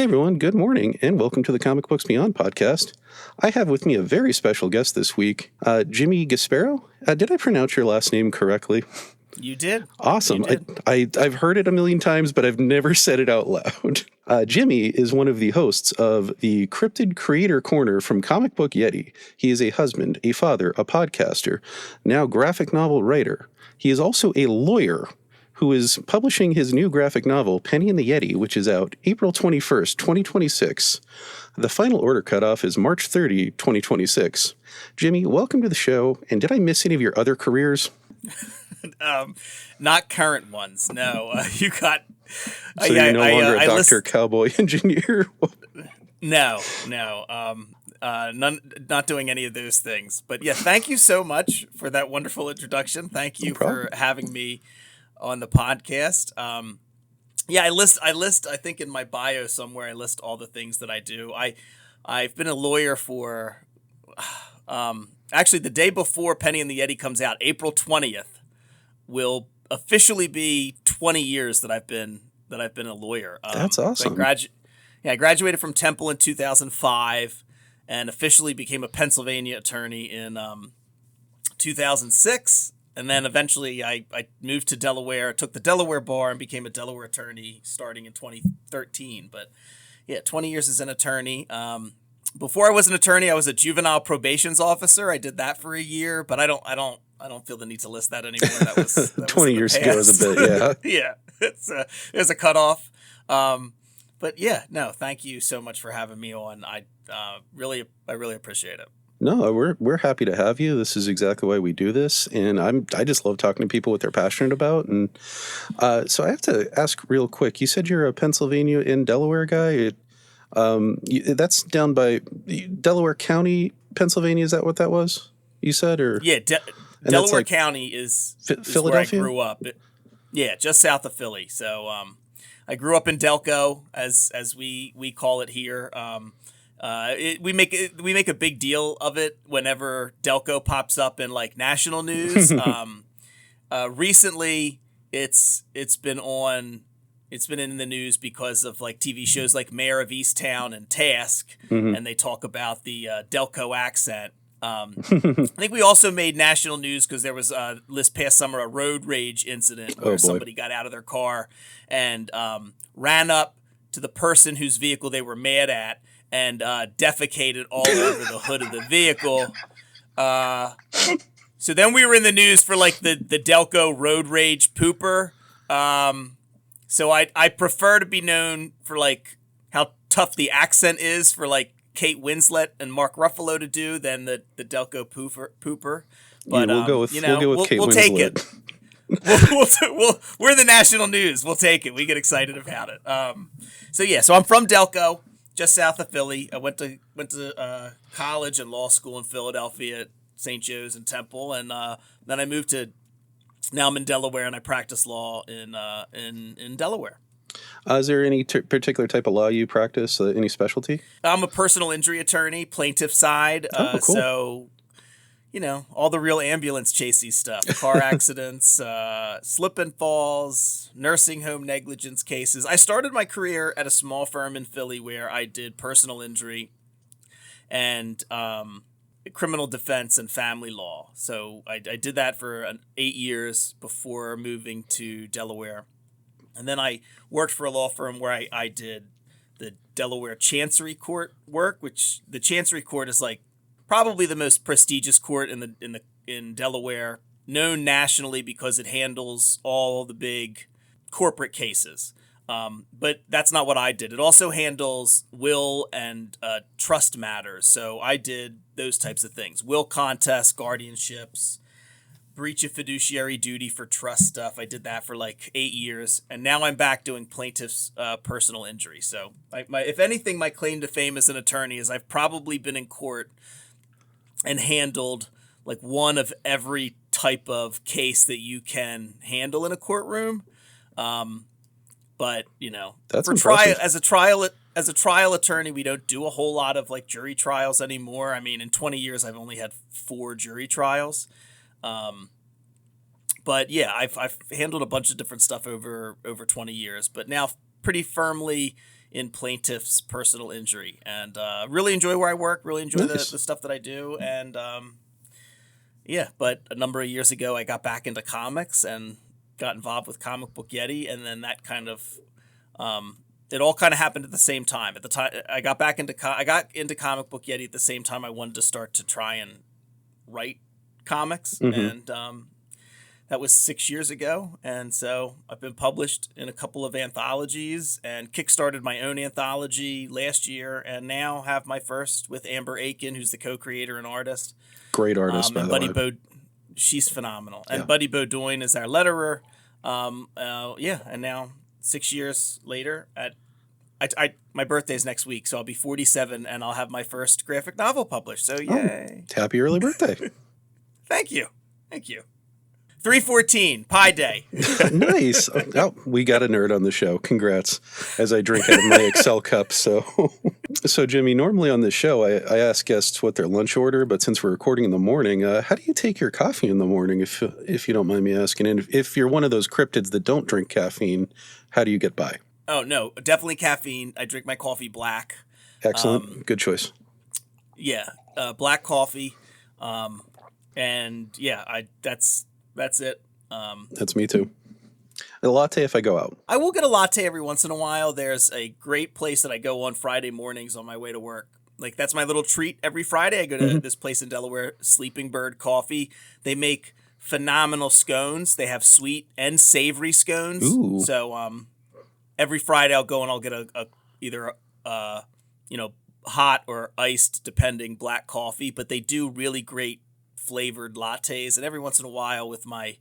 Hey everyone, good morning, and welcome to the Comic Books Beyond podcast. I have with me a very special guest this week, Jimmy Gaspero. Did I pronounce your last name correctly? You did. Awesome. You did. I've heard it a million times, but I've never said it out loud. Jimmy is one of the hosts of the Cryptid Creator Corner from Comic Book Yeti. He is a husband, a father, a podcaster, now graphic novel writer. He is also a lawyer who is publishing his new graphic novel, Penny and the Yeti, which is out April 21st, 2026. The final order cutoff is March 30, 2026. Jimmy, welcome to the show. And did I miss any of your other careers? Not current ones. No, you got. So you're no longer a doctor, cowboy, engineer? No. Not doing any of those things. But yeah, thank you so much for that wonderful introduction. Thank you for having me on the podcast. I list, I think in my bio somewhere, I list all the things that I do. I've been a lawyer for, actually the day before Penny and the Yeti comes out, April 20th, will officially be 20 years that I've been a lawyer. That's awesome. I graduated from Temple in 2005 and officially became a Pennsylvania attorney in 2006. And then eventually I moved to Delaware, took the Delaware bar, and became a Delaware attorney starting in 2013. But yeah, 20 years as an attorney. Before I was an attorney, I was a juvenile probations officer. I did that for a year, but I don't feel the need to list that anymore. That was 20 years ago was a bit, yeah. Yeah, it's a cutoff. But yeah, no, thank you so much for having me on. I really appreciate it. No, we're happy to have you. This is exactly why we do this, and I just love talking to people what they're passionate about. And so I have to ask real quick. You said you're a Pennsylvania and Delaware guy. That's down by Delaware County, Pennsylvania. Is that what that was? You said, or yeah, Delaware County is Philadelphia. Where I grew up. Just south of Philly. So I grew up in Delco, as we call it here. We make a big deal of it whenever Delco pops up in like national news. Recently, it's been in the news because of like TV shows like Mayor of Easttown and Task, and they talk about the Delco accent. I think we also made national news because there was this past summer a road rage incident where somebody got out of their car and ran up to the person whose vehicle they were mad at and defecated all over the hood of the vehicle. So then we were in the news for like the Delco road rage pooper. So I prefer to be known for like how tough the accent is for like Kate Winslet and Mark Ruffalo to do than the Delco pooper. But we'll go with Kate Winslet. We'll take it. We're the national news. We'll take it. We get excited about it. So I'm from Delco, just south of Philly. I went to college and law school in Philadelphia at St. Joe's and Temple, and then I moved to. Now I'm in Delaware, and I practice law in Delaware. Is there any particular type of law you practice? Any specialty? I'm a personal injury attorney, plaintiff side. Cool. So, all the real ambulance chasey stuff, car accidents, slip and falls, nursing home negligence cases. I started my career at a small firm in Philly where I did personal injury and criminal defense and family law. So I did that for 8 years before moving to Delaware. And then I worked for a law firm where I did the Delaware Chancery Court work, which the Chancery Court is like probably the most prestigious court in Delaware, known nationally because it handles all the big corporate cases. But that's not what I did. It also handles will and trust matters. So I did those types of things: will contests, guardianships, breach of fiduciary duty for trust stuff. I did that for like 8 years, and now I'm back doing plaintiff's personal injury. So, if anything, my claim to fame as an attorney is I've probably been in court and handled like one of every type of case that you can handle in a courtroom. But that's for impressive. As a trial attorney, we don't do a whole lot of like jury trials anymore. I mean, in 20 years, I've only had 4 jury trials. But yeah, I've handled a bunch of different stuff over 20 years. But now pretty firmly in plaintiff's personal injury, and really enjoy where I work. Really enjoy the stuff that I do, and yeah. But a number of years ago, I got back into comics and got involved with Comic Book Yeti, and then that kind of it all kind of happened at the same time. At the time, I got into Comic Book Yeti at the same time I wanted to start to try and write comics, and that was 6 years ago. And so I've been published in a couple of anthologies and kickstarted my own anthology last year, and now have my first with Amber Aiken, who's the co-creator and artist. Great artist, by the way. She's phenomenal. And Buddy Beaudoin is our letterer. And now 6 years later, my birthday's next week, so I'll be 47 and I'll have my first graphic novel published. So yay. Oh, happy early birthday. Thank you. 3/14, Pi Day. Nice. Oh, we got a nerd on the show. Congrats. As I drink out of my Excel cup. So Jimmy, normally on this show, I ask guests what their lunch order, but since we're recording in the morning, how do you take your coffee in the morning, if you don't mind me asking? And if you're one of those cryptids that don't drink caffeine, how do you get by? Oh, no, definitely caffeine. I drink my coffee black. Excellent. Good choice. Yeah, black coffee. And yeah, that's it. That's me too. A latte if I go out. I will get a latte every once in a while. There's a great place that I go on Friday mornings on my way to work. Like, that's my little treat every Friday. I go to this place in Delaware, Sleeping Bird Coffee. They make phenomenal scones. They have sweet and savory scones. Ooh. So every Friday I'll go and I'll get either hot or iced, depending, black coffee. But they do really great flavored lattes, and every once in a while with my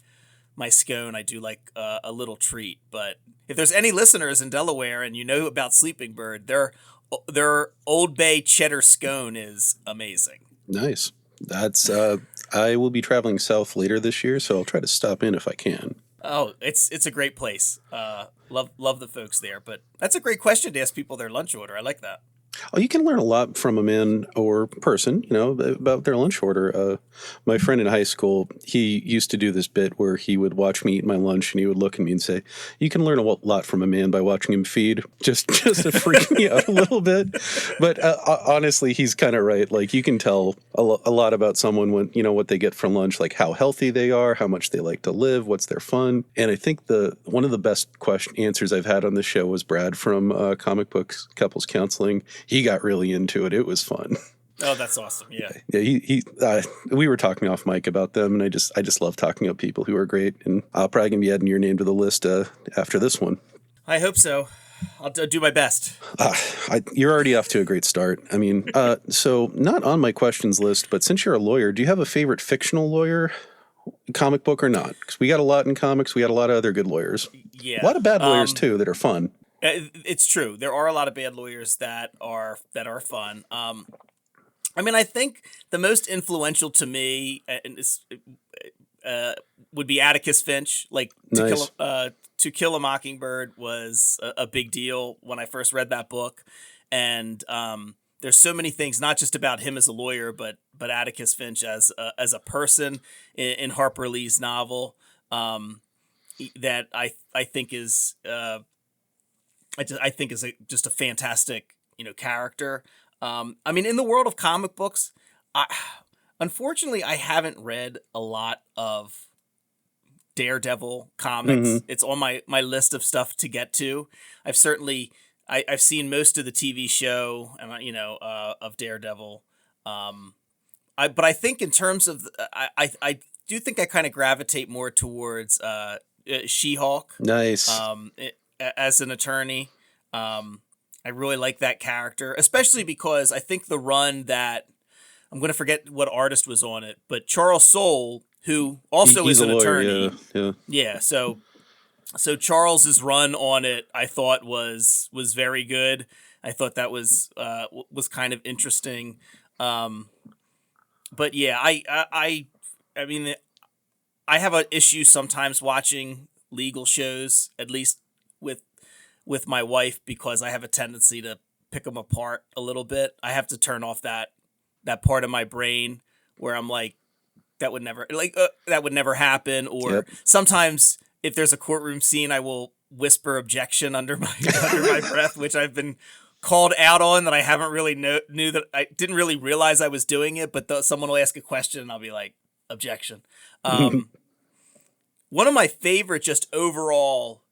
scone I do like a little treat. But if there's any listeners in Delaware and you know about Sleeping Bird, their Old Bay cheddar scone is amazing. Nice. That's I will be traveling south later this year, so I'll try to stop in if I can. Oh, it's a great place. Love the folks there. But that's a great question to ask people their lunch order. I like that. Oh, you can learn a lot from a man or person, about their lunch order. My friend in high school, he used to do this bit where he would watch me eat my lunch and he would look at me and say, "You can learn a lot from a man by watching him feed," just to freak me out a little bit. But honestly, he's kind of right. Like, you can tell a lot about someone when, what they get for lunch, like how healthy they are, how much they like to live, what's their fun. And I think one of the best answers I've had on the show was Brad from Comic Books Couples Counseling. He got really into it. It was fun. Oh, that's awesome. Yeah. Yeah. We were talking off mic about them, and I just love talking about people who are great. And I'll probably gonna be adding your name to the list after this one. I hope so. I'll do my best. You're already off to a great start. I mean, so not on my questions list, but since you're a lawyer, do you have a favorite fictional lawyer, comic book or not? Because we got a lot in comics. We got a lot of other good lawyers. Yeah. A lot of bad lawyers too that are fun. It's true. There are a lot of bad lawyers that are fun. I mean, I think the most influential to me would be Atticus Finch. Like, To Kill a Mockingbird was a big deal when I first read that book, and there's so many things, not just about him as a lawyer, but Atticus Finch as a person in Harper Lee's novel, that I think is. I think is just a fantastic, character. I mean, in the world of comic books, unfortunately, I haven't read a lot of Daredevil comics. Mm-hmm. It's on my list of stuff to get to. I've seen most of the TV show, and of Daredevil. But I think in terms of, I do think I kind of gravitate more towards She-Hulk. Nice. As an attorney, I really like that character, especially because I think the run that I'm going to forget what artist was on it, but Charles Soule, who also is an attorney. Yeah. So Charles's run on it, I thought was very good. I thought that was kind of interesting. But yeah, I mean, I have an issue sometimes watching legal shows, at least with my wife, because I have a tendency to pick them apart a little bit. I have to turn off that part of my brain where I'm like, that would never happen. Or Sometimes if there's a courtroom scene, I will whisper objection under my under my breath, which I've been called out on, that I haven't really knew that I didn't really realize I was doing it, but someone will ask a question and I'll be like, objection. One of my favorite just overall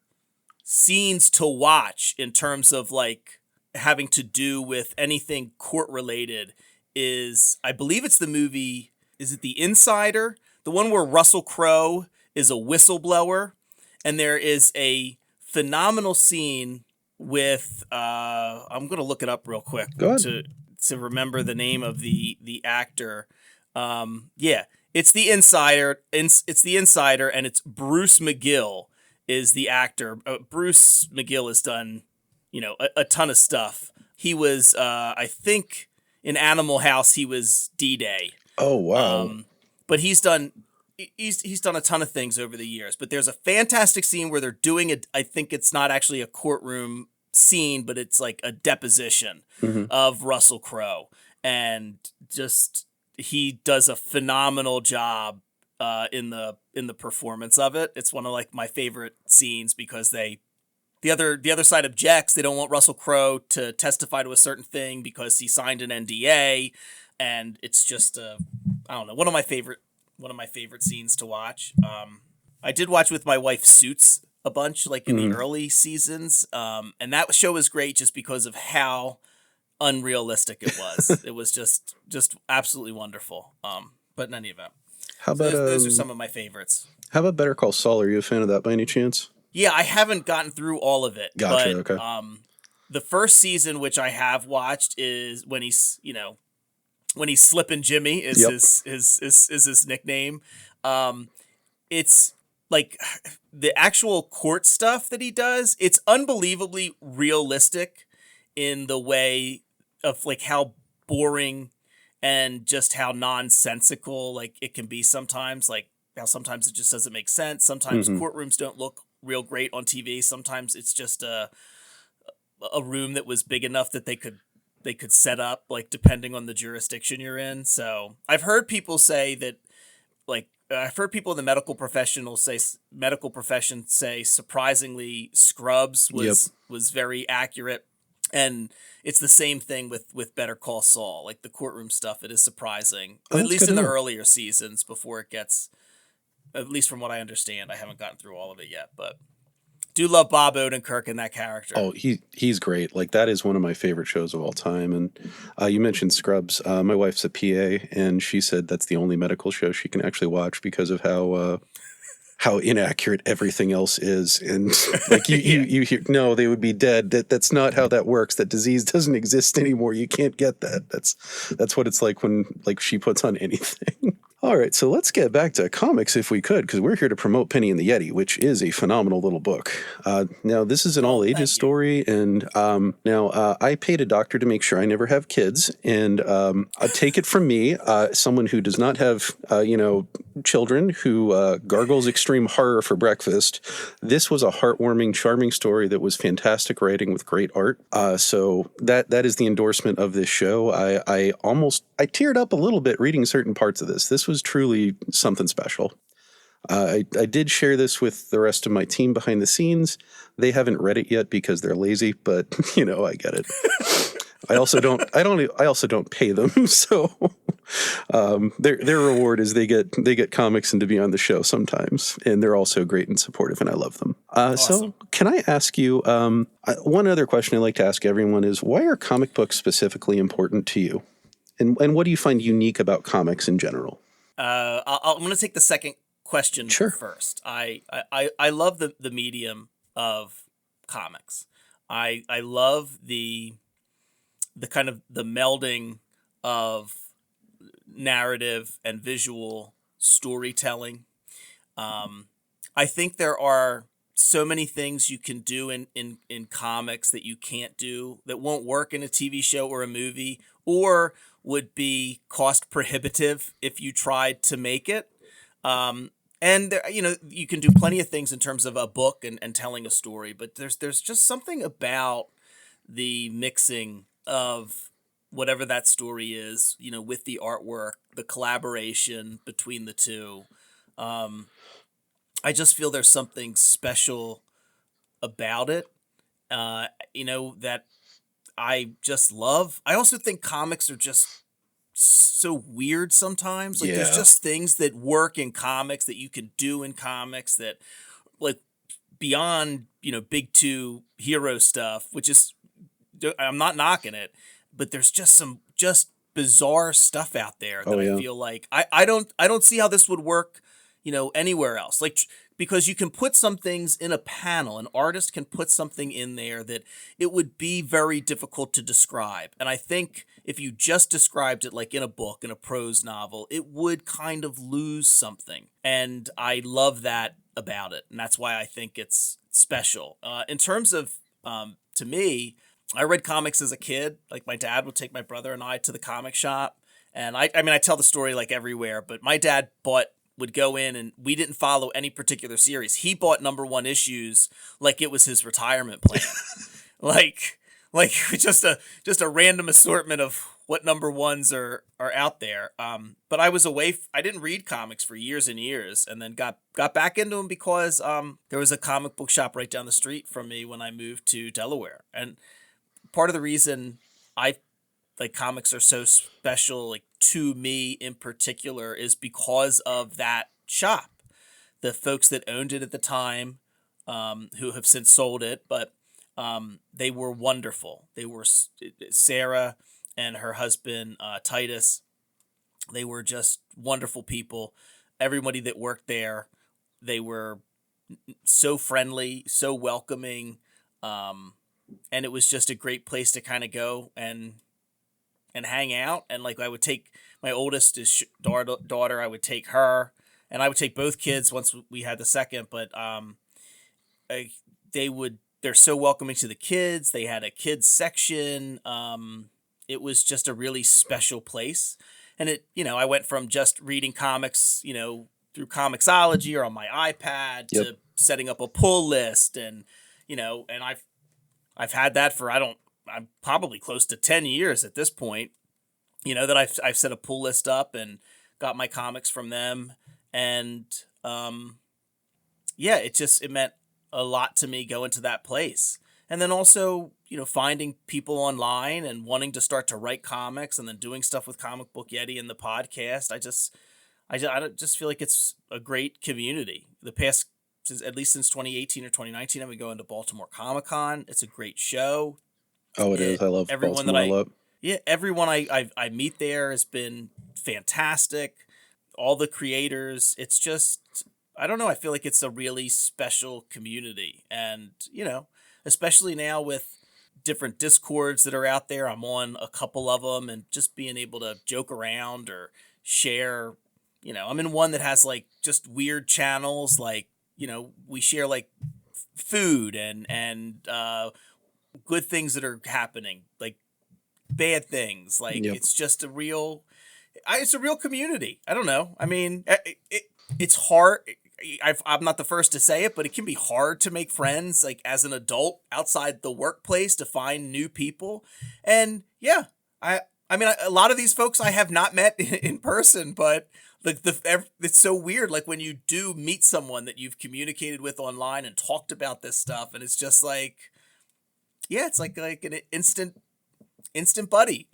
scenes to watch in terms of like having to do with anything court related is, I believe it's the movie, is it The Insider? The one where Russell Crowe is a whistleblower, and there is a phenomenal scene with I'm gonna look it up real quick to remember the name of the actor. Yeah, it's The Insider. It's The Insider, and it's Bruce McGill is the actor. Bruce McGill has done, you know, a ton of stuff. He was I think in Animal House he was D-Day. Oh wow. But he's done a ton of things over the years. But there's a fantastic scene where they're doing it. I think it's not actually a courtroom scene, but it's like a deposition of Russell Crowe, and just he does a phenomenal job in the performance of it. It's one of like my favorite scenes because the other side objects. They don't want Russell Crowe to testify to a certain thing because he signed an NDA, and it's just I don't know, one of my favorite scenes to watch. I did watch with my wife Suits a bunch, like in the early seasons, and that show was great just because of how unrealistic it was. It was just absolutely wonderful. But in any event, How about those are some of my favorites. How about Better Call Saul? Are you a fan of that by any chance? Yeah, I haven't gotten through all of it. Gotcha. But, okay. The first season, which I have watched, is when he's Slippin' Jimmy is his nickname. It's like the actual court stuff that he does. It's unbelievably realistic in the way of like how boring and just how nonsensical like it can be sometimes. Like how sometimes it just doesn't make sense. Sometimes courtrooms don't look real great on TV. Sometimes it's just a room that was big enough that they could set up, like depending on the jurisdiction you're in. So I've heard people say that, like I've heard people in the medical profession say surprisingly Scrubs was very accurate, and it's the same thing with Better Call Saul. Like the courtroom stuff, it is surprising, at least in the earlier seasons before it gets. At least from what I understand, I haven't gotten through all of it yet, but do love Bob Odenkirk in that character. Oh, he's great. Like that is one of my favorite shows of all time. And you mentioned Scrubs. My wife's a PA, and she said that's the only medical show she can actually watch because of how inaccurate everything else is. And like you hear, no, they would be dead. That's not how that works. That disease doesn't exist anymore. You can't get that. That's what it's like when like she puts on anything. All right, so let's get back to comics if we could, because we're here to promote Penny and the Yeti, which is a phenomenal little book. Now, this is an all-ages story, and I paid a doctor to make sure I never have kids, and take it from me, someone who does not have, children, who gargles extreme horror for breakfast. This was a heartwarming, charming story that was fantastic writing with great art. So that is the endorsement of this show. I teared up a little bit reading certain parts of this. This was truly something special. I did share this with the rest of my team behind the scenes. They haven't read it yet because they're lazy, but I get it. I also don't pay them, so their reward is they get comics and to be on the show sometimes, and they're also great and supportive, and I love them. Awesome. So can I ask you one other question I like to ask everyone is, why are comic books specifically important to you, and what do you find unique about comics in general? I'm going to take the second question first. I love the medium of comics. I love the kind of the melding of narrative and visual storytelling. I think there are so many things you can do in comics that you can't do, that won't work in a TV show or a movie, or would be cost prohibitive if you tried to make it. And there, you can do plenty of things in terms of a book and telling a story, but there's just something about the mixing of whatever that story is, with the artwork, the collaboration between the two. I just feel there's something special about it, that I just love. I also think comics are just so weird sometimes. Like there's Yeah. just things that work in comics that you can do in comics that like beyond, big two hero stuff, which is, I'm not knocking it, but there's just some just bizarre stuff out there that Oh, I yeah. feel like I don't see how this would work, anywhere else. Like because you can put some things in a panel, an artist can put something in there that it would be very difficult to describe. And I think if you just described it like in a book, in a prose novel, it would kind of lose something. And I love that about it. And that's why I think it's special. In terms of, to me, I read comics as a kid. Like my dad would take my brother and I to the comic shop. And I tell the story like everywhere, but my dad would go in and we didn't follow any particular series. He bought #1 issues like it was his retirement plan. like just a random assortment of what #1s are out there. But I was away. I didn't read comics for years and years, and then got back into them because there was a comic book shop right down the street from me when I moved to Delaware. And part of the reason I like comics are so special, like to me in particular, is because of that shop. The folks that owned it at the time, who have since sold it, but they were wonderful. They were Sarah and her husband Titus. They were just wonderful people. Everybody that worked there, they were so friendly, so welcoming, and it was just a great place to kind of go and hang out. And like I would take my oldest is daughter, I would take her, and I would take both kids once we had the second. But they're so welcoming to the kids. They had a kids section. It was just a really special place. And I went from just reading comics, through Comixology or on my iPad to setting up a pull list, and and I've had that for I'm probably close to 10 years at this point. That I've set a pull list up and got my comics from them, and it meant a lot to me going to that place. And then also, finding people online and wanting to start to write comics, and then doing stuff with Comic Book Yeti and the podcast. I just feel like it's a great community. The past, at least since 2018 or 2019, I've been going to Baltimore Comic Con. It's a great show. Oh, it is. I love Baltimore a lot. Yeah, everyone I meet there has been fantastic. All the creators, it's just, I don't know, I feel like it's a really special community. And, especially now with different Discords that are out there, I'm on a couple of them, and just being able to joke around or share, I'm in one that has like just weird channels, like, we share like food and good things that are happening, like bad things. Like it's just it's a real community. I don't know. I mean, it's hard. I'm not the first to say it, but it can be hard to make friends, like as an adult outside the workplace, to find new people. And I mean, a lot of these folks I have not met in person, but like it's so weird. Like when you do meet someone that you've communicated with online and talked about this stuff, and it's just like, it's like an instant buddy,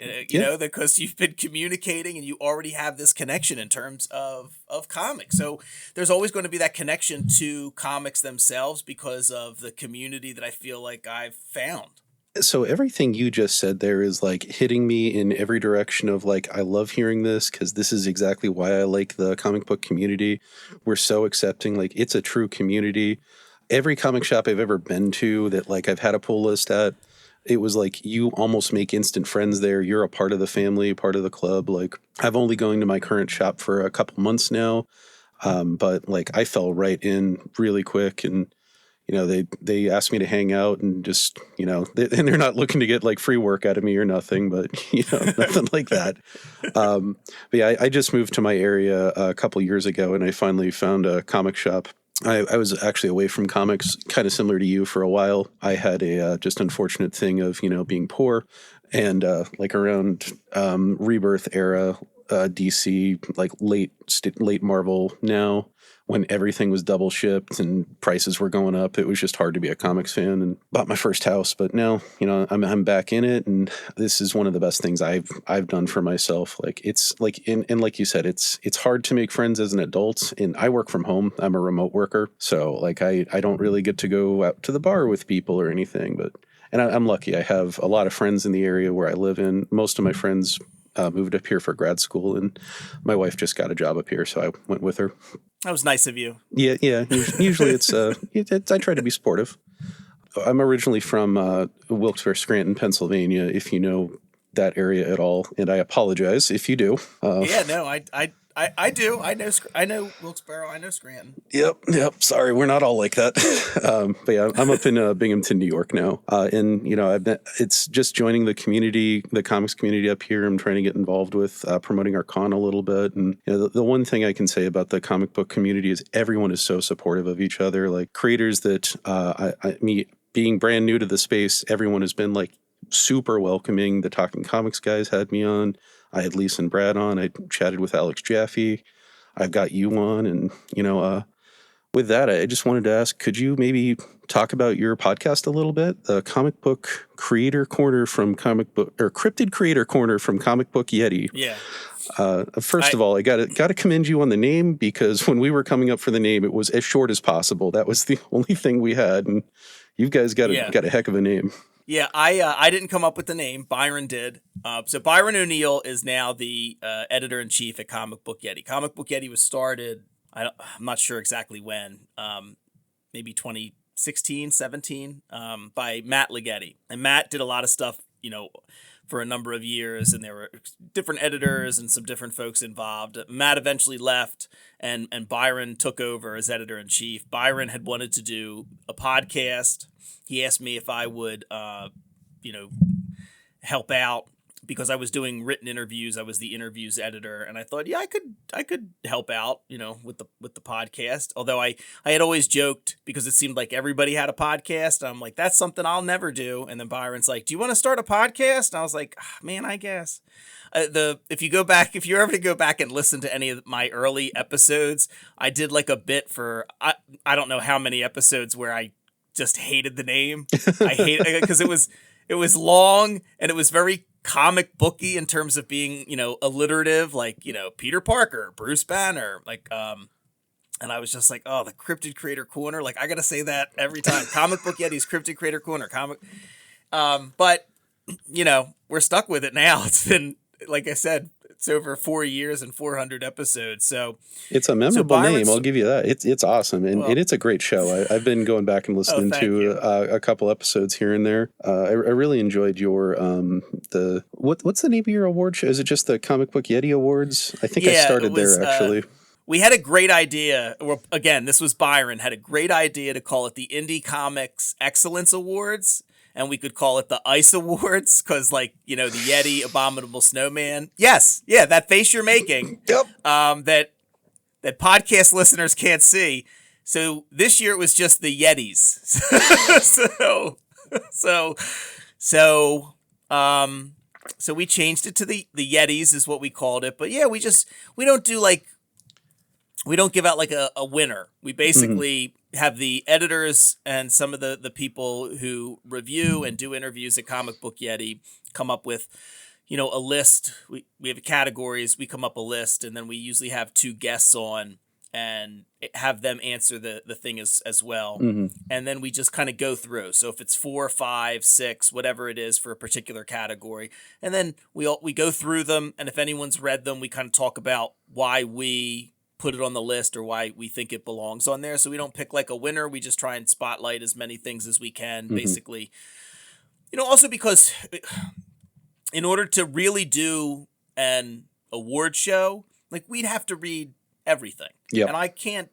because you've been communicating and you already have this connection in terms of comics. So there's always going to be that connection to comics themselves because of the community that I feel like I've found. So everything you just said there is like hitting me in every direction of like, I love hearing this because this is exactly why I like the comic book community. We're so accepting, like it's a true community. Every comic shop I've ever been to that like I've had a pull list at, it was like you almost make instant friends there. You're a part of the family, part of the club. Like I've only going to my current shop for a couple months now, but like I fell right in really quick, and they asked me to hang out and just and they're not looking to get like free work out of me or nothing, but nothing like that. But yeah, I just moved to my area a couple years ago, and I finally found a comic shop. I was actually away from comics, kind of similar to you, for a while. I had a just unfortunate thing of, being poor, and like around Rebirth era, DC, like late Marvel now, when everything was double shipped and prices were going up. It was just hard to be a comics fan, and bought my first house. But now, I'm back in it, and this is one of the best things I've done for myself. Like, it's like, and like you said, it's hard to make friends as an adult, and I work from home. I'm a remote worker. So like, I don't really get to go out to the bar with people or anything, and I'm lucky. I have a lot of friends in the area where I live in. Most of my friends moved up here for grad school, and my wife just got a job up here, so I went with her. That was nice of you. Yeah. Usually I try to be supportive. I'm originally from Wilkes-Barre, Scranton, Pennsylvania, if you know that area at all, and I apologize if you do. I do. I know Wilkes-Barre. I know Scranton. Yep. Sorry, we're not all like that. But yeah, I'm up in Binghamton, New York now, and it's just joining the community, the comics community up here. I'm trying to get involved with promoting our con a little bit, and the one thing I can say about the comic book community is everyone is so supportive of each other. Like, creators that me being brand new to the space, everyone has been like super welcoming. The Talking Comics guys had me on. I had Lisa and Brad on. I chatted with Alex Jaffe. I've got you on. And, with that, I just wanted to ask, could you maybe talk about your podcast a little bit? The Comic Book Creator Corner from Cryptid Creator Corner from Comic Book Yeti. Yeah. First of all, I got to commend you on the name, because when we were coming up for the name, it was as short as possible. That was the only thing we had. And you guys got a heck of a name. Yeah, I didn't come up with the name. Byron did. So Byron O'Neill is now the editor-in-chief at Comic Book Yeti. Comic Book Yeti was started, I'm not sure exactly when, maybe 2016, 17, by Matt Ligeti. And Matt did a lot of stuff, for a number of years, and there were different editors and some different folks involved. Matt eventually left, and Byron took over as editor-in-chief. Byron had wanted to do a podcast. He asked me if I would, help out, because I was doing written interviews. I was the interviews editor, and I thought, yeah, I could help out, with the podcast. Although I had always joked, because it seemed like everybody had a podcast. I'm like, that's something I'll never do. And then Byron's like, do you want to start a podcast? And I was like, man, I guess. If you're ever to go back and listen to any of my early episodes, I did like a bit for I don't know how many episodes where I just hated the name. I hate it because it was long, and it was very comic booky in terms of being, alliterative, like, Peter Parker, Bruce Banner, like, and I was just like, oh, the Cryptid Creator Corner. Like, I got to say that every time. Comic Book Yeti's Cryptid Creator Corner. But, we're stuck with it now. It's been, like I said, it's over 4 years and 400 episodes. So it's a memorable name. I'll give you that. It's awesome. And it's a great show. I've been going back and listening to a couple episodes here and there. I really enjoyed your, what's the name of your award show? Is it just the Comic Book Yeti Awards? I think I started there actually. We had a great idea. Well, again, this was Byron, had a great idea to call it the Indie Comics Excellence Awards. And we could call it the Ice Awards, because, like, the Yeti, Abominable Snowman. Yes, yeah, that face you're making. Yep. That podcast listeners can't see. So this year it was just the Yetis. So we changed it to the Yetis is what we called it. But yeah, we don't give out like a winner. We basically have the editors and some of the people who review and do interviews at Comic Book Yeti come up with, a list. We have categories. We come up a list, and then we usually have 2 guests on and have them answer the thing as well. Mm-hmm. And then we just kind of go through. So if it's 4, 5, 6, whatever it is for a particular category, and then we go through them. And if anyone's read them, we kind of talk about why we put it on the list or why we think it belongs on there. So we don't pick like a winner. We just try and spotlight as many things as we can, basically. Also because in order to really do an award show, like, we'd have to read everything. Yep. And I can't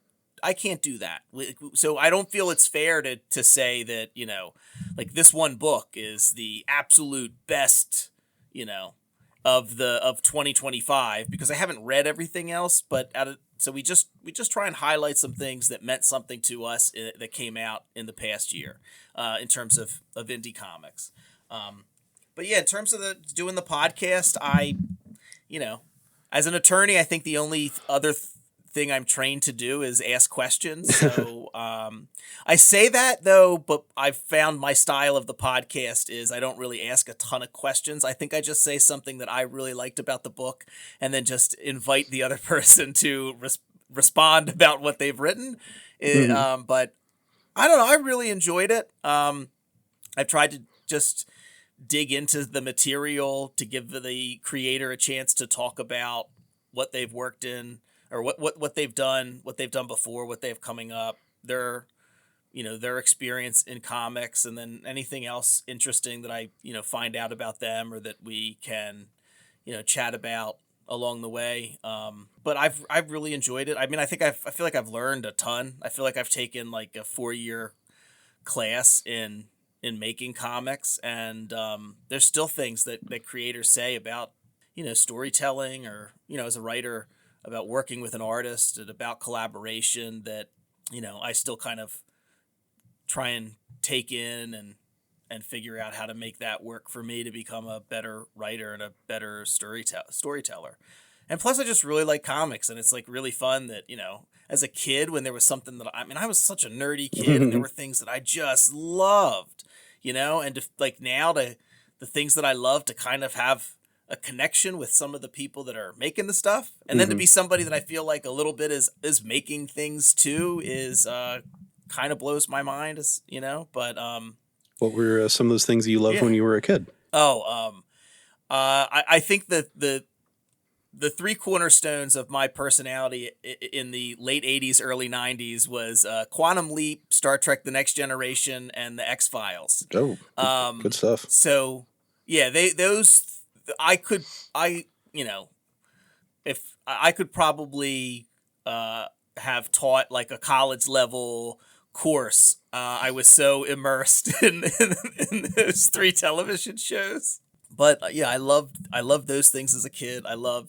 do that. So I don't feel it's fair to say that, like, this one book is the absolute best, of 2025, because I haven't read everything else, but so we just try and highlight some things that meant something to us that came out in the past year, in terms of indie comics. But yeah, in terms of doing the podcast, as an attorney, I think the only other thing I'm trained to do is ask questions. So I say that though, but I've found my style of the podcast is I don't really ask a ton of questions. I think I just say something that I really liked about the book and then just invite the other person to respond about what they've written. But I don't know. I really enjoyed it. I've tried to just dig into the material to give the creator a chance to talk about what they've worked in or what they've done before, what they have coming up, their experience in comics, and then anything else interesting that I, find out about them or that we can, chat about along the way. But I've really enjoyed it. I mean, I feel like I've learned a ton. I feel like I've taken like a 4-year class in making comics, and there's still things that creators say about storytelling or as a writer about working with an artist and about collaboration that I still kind of try and take in and figure out how to make that work for me to become a better writer and a better storyteller. And plus I just really like comics, and it's like really fun that as a kid, when there was something that I was such a nerdy kid and there were things that I just loved, and now the things that I love to kind of have a connection with some of the people that are making the stuff, and then to be somebody that I feel like a little bit is making things too is kind of blows my mind, but what were some of those things that you loved when you were a kid? I think that the three cornerstones of my personality in the late 80s, early 90s was Quantum Leap, Star Trek The Next Generation, and The X-Files. Oh, good stuff. So, yeah, if I could probably have taught like a college level course. I was so immersed in those three television shows. But I loved those things as a kid. I've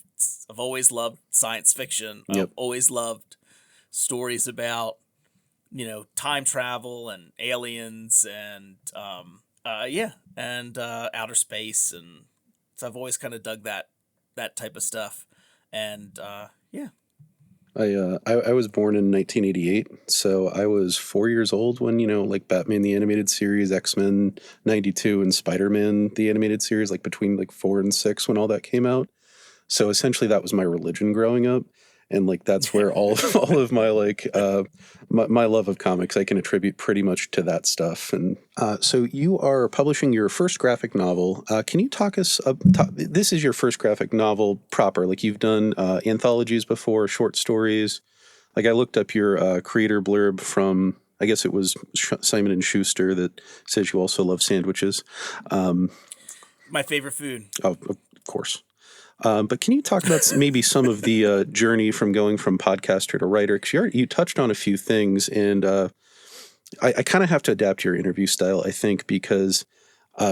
always loved science fiction. Yep. I've always loved stories about, time travel and aliens and outer space, and so I've always kind of dug that type of stuff. And I was born in 1988, so I was 4 years old when, like Batman the Animated Series, X-Men 92, and Spider-Man the Animated Series, like between like 4 and 6 when all that came out. So essentially that was my religion growing up. And like that's where all of my like my love of comics I can attribute pretty much to that stuff. And so you are publishing your first graphic novel. Can you talk us up? This is your first graphic novel proper. Like you've done anthologies before, short stories. Like I looked up your creator blurb from, I guess it was Simon and Schuster, that says you also love sandwiches. My favorite food. Oh, of course. But can you talk about maybe some of the journey from going from podcaster to writer? Because you touched on a few things, and I kind of have to adapt your interview style, I think, because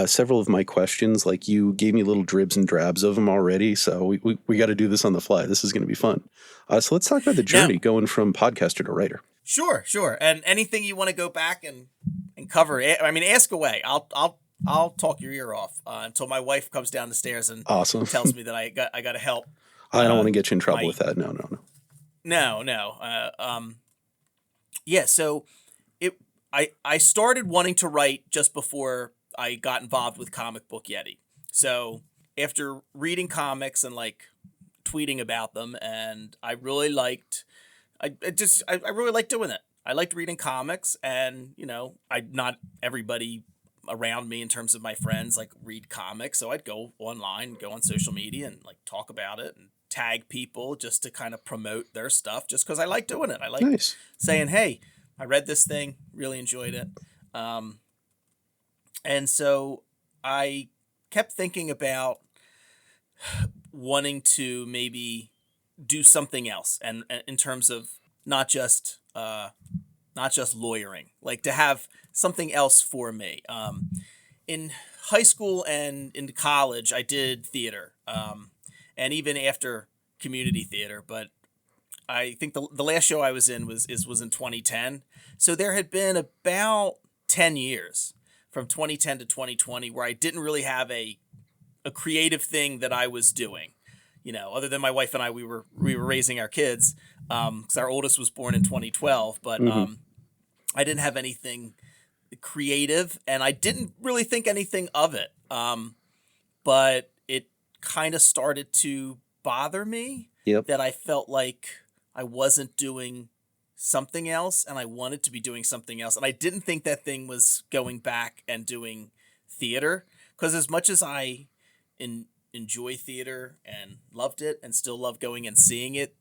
several of my questions, like you gave me little dribs and drabs of them already, so we got to do this on the fly. This is going to be fun. So let's talk about the journey going from podcaster to writer. Sure. And anything you want to go back and cover, I mean, ask away. I'll talk your ear off until my wife comes down the stairs and awesome. tells me that I got to help. I don't want to get you in trouble with that. No. So I started wanting to write just before I got involved with Comic Book Yeti. So after reading comics and like tweeting about them, and I really liked doing it. I liked reading comics, and not everybody around me in terms of my friends like read comics, so I'd go online, go on social media and like talk about it and tag people just to kind of promote their stuff, just because I like doing it. I like saying, hey, I read this thing, really enjoyed it. And so I kept thinking about wanting to maybe do something else, and in terms of not just lawyering, like to have something else for me. In high school and in college, I did theater, and even after community theater. But I think the last show I was in was in 2010. So there had been about 10 years from 2010 to 2020 where I didn't really have a creative thing that I was doing. Other than my wife and I, we were raising our kids. because our oldest was born in 2012, but I didn't have anything creative, and I didn't really think anything of it. But it kind of started to bother me that I felt like I wasn't doing something else, and I wanted to be doing something else. And I didn't think that thing was going back and doing theater, because as much as I enjoy theater and loved it and still love going and seeing it,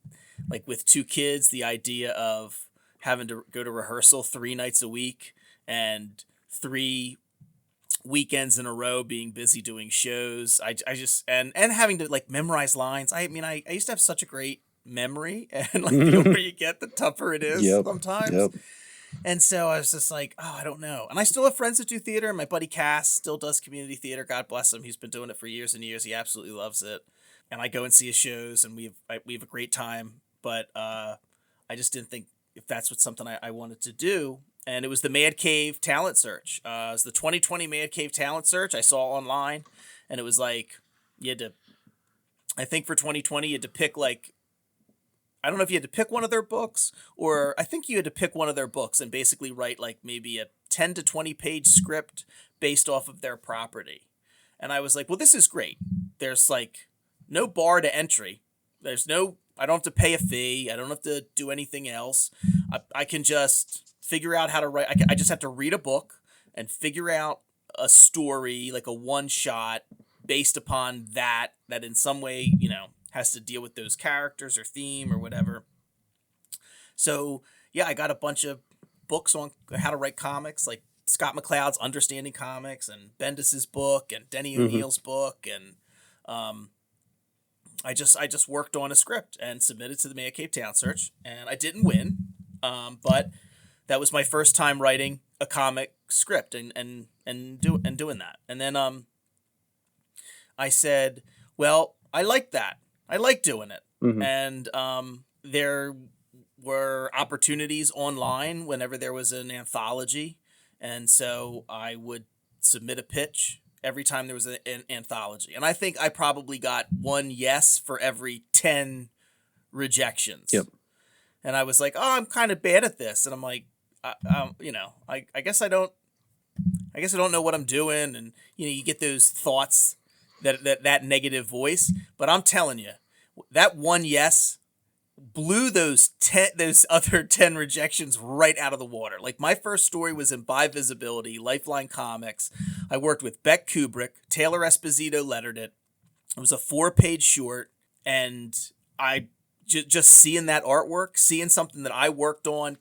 like with 2 kids, the idea of having to go to rehearsal 3 nights a week and 3 weekends in a row being busy doing shows, I just and having to like memorize lines. I mean, I used to have such a great memory, and like the older you get, the tougher it is sometimes. And so I was just like, oh, I don't know. And I still have friends that do theater. And my buddy Cass still does community theater. God bless him. He's been doing it for years and years. He absolutely loves it. And I go and see his shows, and we have a great time. But I just didn't think if that's what something I wanted to do. And it was the Mad Cave Talent Search. It was the 2020 Mad Cave Talent Search I saw online. And it was like, you had to, I think for 2020, you had to pick like, I don't know if you had to pick one of their books, or I think you had to pick one of their books and basically write like maybe a 10 to 20 page script based off of their property. And I was like, well, this is great. There's like no bar to entry. I don't have to pay a fee. I don't have to do anything else. I can just figure out how to write. I just have to read a book and figure out a story, like a one shot based upon that in some way, has to deal with those characters or theme or whatever. So yeah, I got a bunch of books on how to write comics, like Scott McCloud's Understanding Comics and Bendis's book and Denny O'Neil's book. And I just worked on a script and submitted to the Mad Cave Talent Search, and I didn't win. But that was my first time writing a comic script and doing that. And then I said, well, I like that. I like doing it. And there were opportunities online whenever there was an anthology. And so I would submit a pitch every time there was an anthology. And I think I probably got 1 yes for every 10 rejections. Yep. And I was like, oh, I'm kind of bad at this. And I'm like, I guess I don't know what I'm doing. And, you get those thoughts, that negative voice. But I'm telling you, that 1 yes blew those other 10 rejections right out of the water. Like, my first story was in By Visibility, Lifeline Comics. I worked with Beck Kubrick. Taylor Esposito lettered it. It was a 4-page short, and I just seeing that artwork, seeing something that I worked on,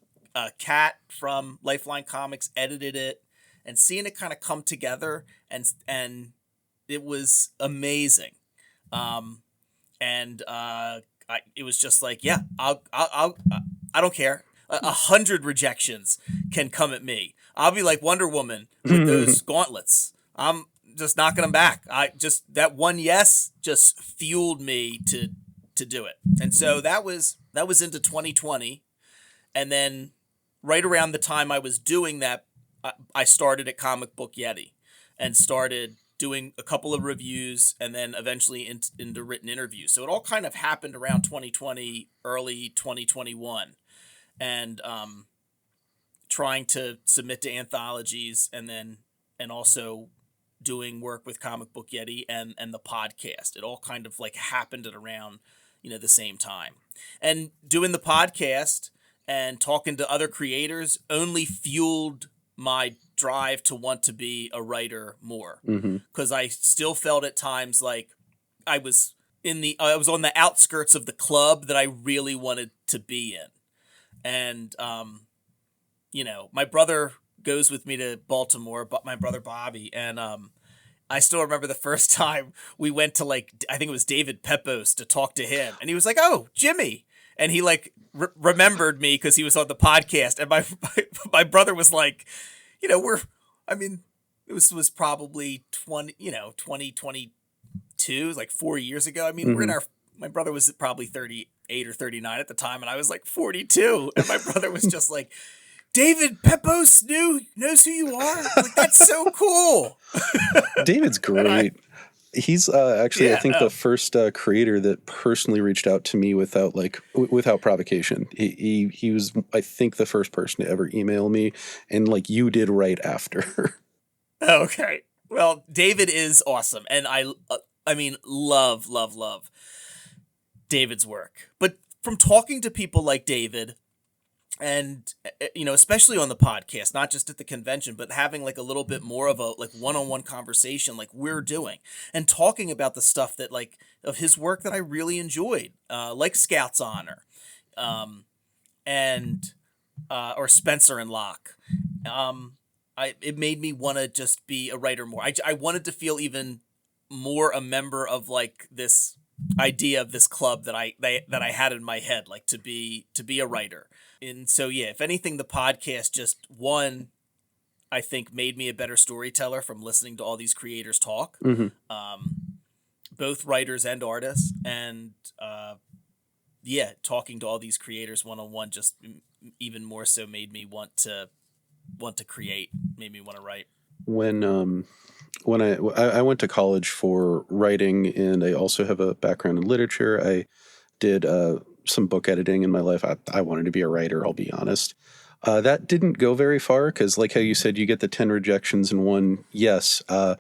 Kat from Lifeline Comics edited it, and seeing it kind of come together, and it was amazing. It was just like, yeah, I don't care. 100 rejections can come at me. I'll be like Wonder Woman with those gauntlets. I'm just knocking them back. That 1 yes just fueled me to do it. And so that was into 2020. And then right around the time I was doing that, I started at Comic Book Yeti and started doing a couple of reviews, and then eventually into written interviews. So it all kind of happened around 2020, early 2021, and trying to submit to anthologies, and also doing work with Comic Book Yeti and the podcast. It all kind of like happened at around the same time. And doing the podcast and talking to other creators only fueled my drive to want to be a writer more, because I still felt at times like I was on the outskirts of the club that I really wanted to be in. And my brother goes with me to Baltimore, but my brother Bobby, and I still remember the first time we went to, like, I think it was David Pepos to talk to him, and he was like, "Oh, Jimmy," and he like remembered me because he was on the podcast, and my brother was like, it was probably 2022, like 4 years ago. I mean, my brother was probably 38 or 39 at the time, and I was like 42, and my brother was just like, "David Pepos knows who you are." Like, that's so cool. David's great. He's actually, I Yeah. think, the first creator that personally reached out to me without without provocation. He was, I think, the first person to ever email me, and like you did right after. Okay. Well, David is awesome, and I mean, love David's work. But from talking to people like David, and especially on the podcast, not just at the convention, but having like a little bit more of a like one-on-one conversation like we're doing, and talking about the stuff that like of his work that I really enjoyed, like Scout's Honor, and or Spencer and Locke. It made me want to just be a writer more. I wanted to feel even more a member of like this idea of this club that I had in my head, like to be a writer. And so yeah, if anything, the podcast just I think made me a better storyteller from listening to all these creators talk, both writers and artists, and yeah, talking to all these creators one-on-one just even more so made me want to create, made me want to write. When I went to college for writing, and I also have a background in literature. I did some book editing in my life. I wanted to be a writer, I'll be honest. That didn't go very far because, like how you said, you get the 10 rejections and one yes. I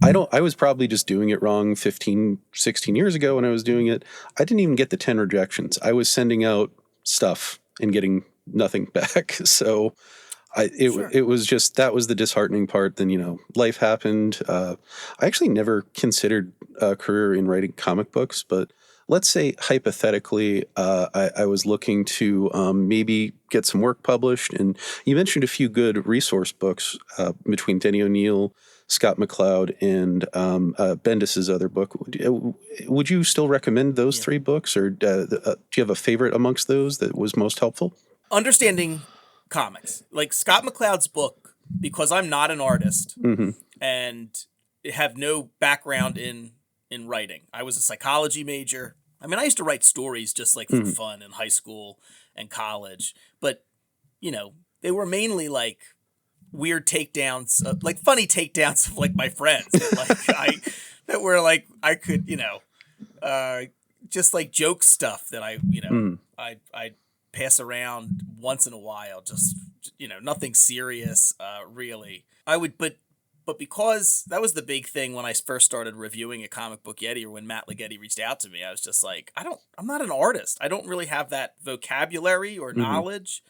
was probably just doing it wrong 15, 16 years ago when I was doing it. I didn't even get the 10 rejections. I was sending out stuff and getting nothing back. So it was just, that was the disheartening part. Then, life happened. I actually never considered a career in writing comic books, but let's say hypothetically, I was looking to maybe get some work published. And you mentioned a few good resource books between Denny O'Neil, Scott McCloud, and Bendis's other book. Would you still recommend those three books, or do you have a favorite amongst those that was most helpful? Understanding comics, like Scott McCloud's book, because I'm not an artist and have no background in writing. I was a psychology major. I mean, I used to write stories just like for fun in high school and college, but they were mainly like weird takedowns, like funny takedowns of like my friends, that were like I could just like joke stuff that I'd pass around once in a while, just nothing serious really. But because that was the big thing when I first started reviewing a Comic Book Yeti, or when Matt Ligeti reached out to me, I was just like, I'm not an artist. I don't really have that vocabulary or knowledge.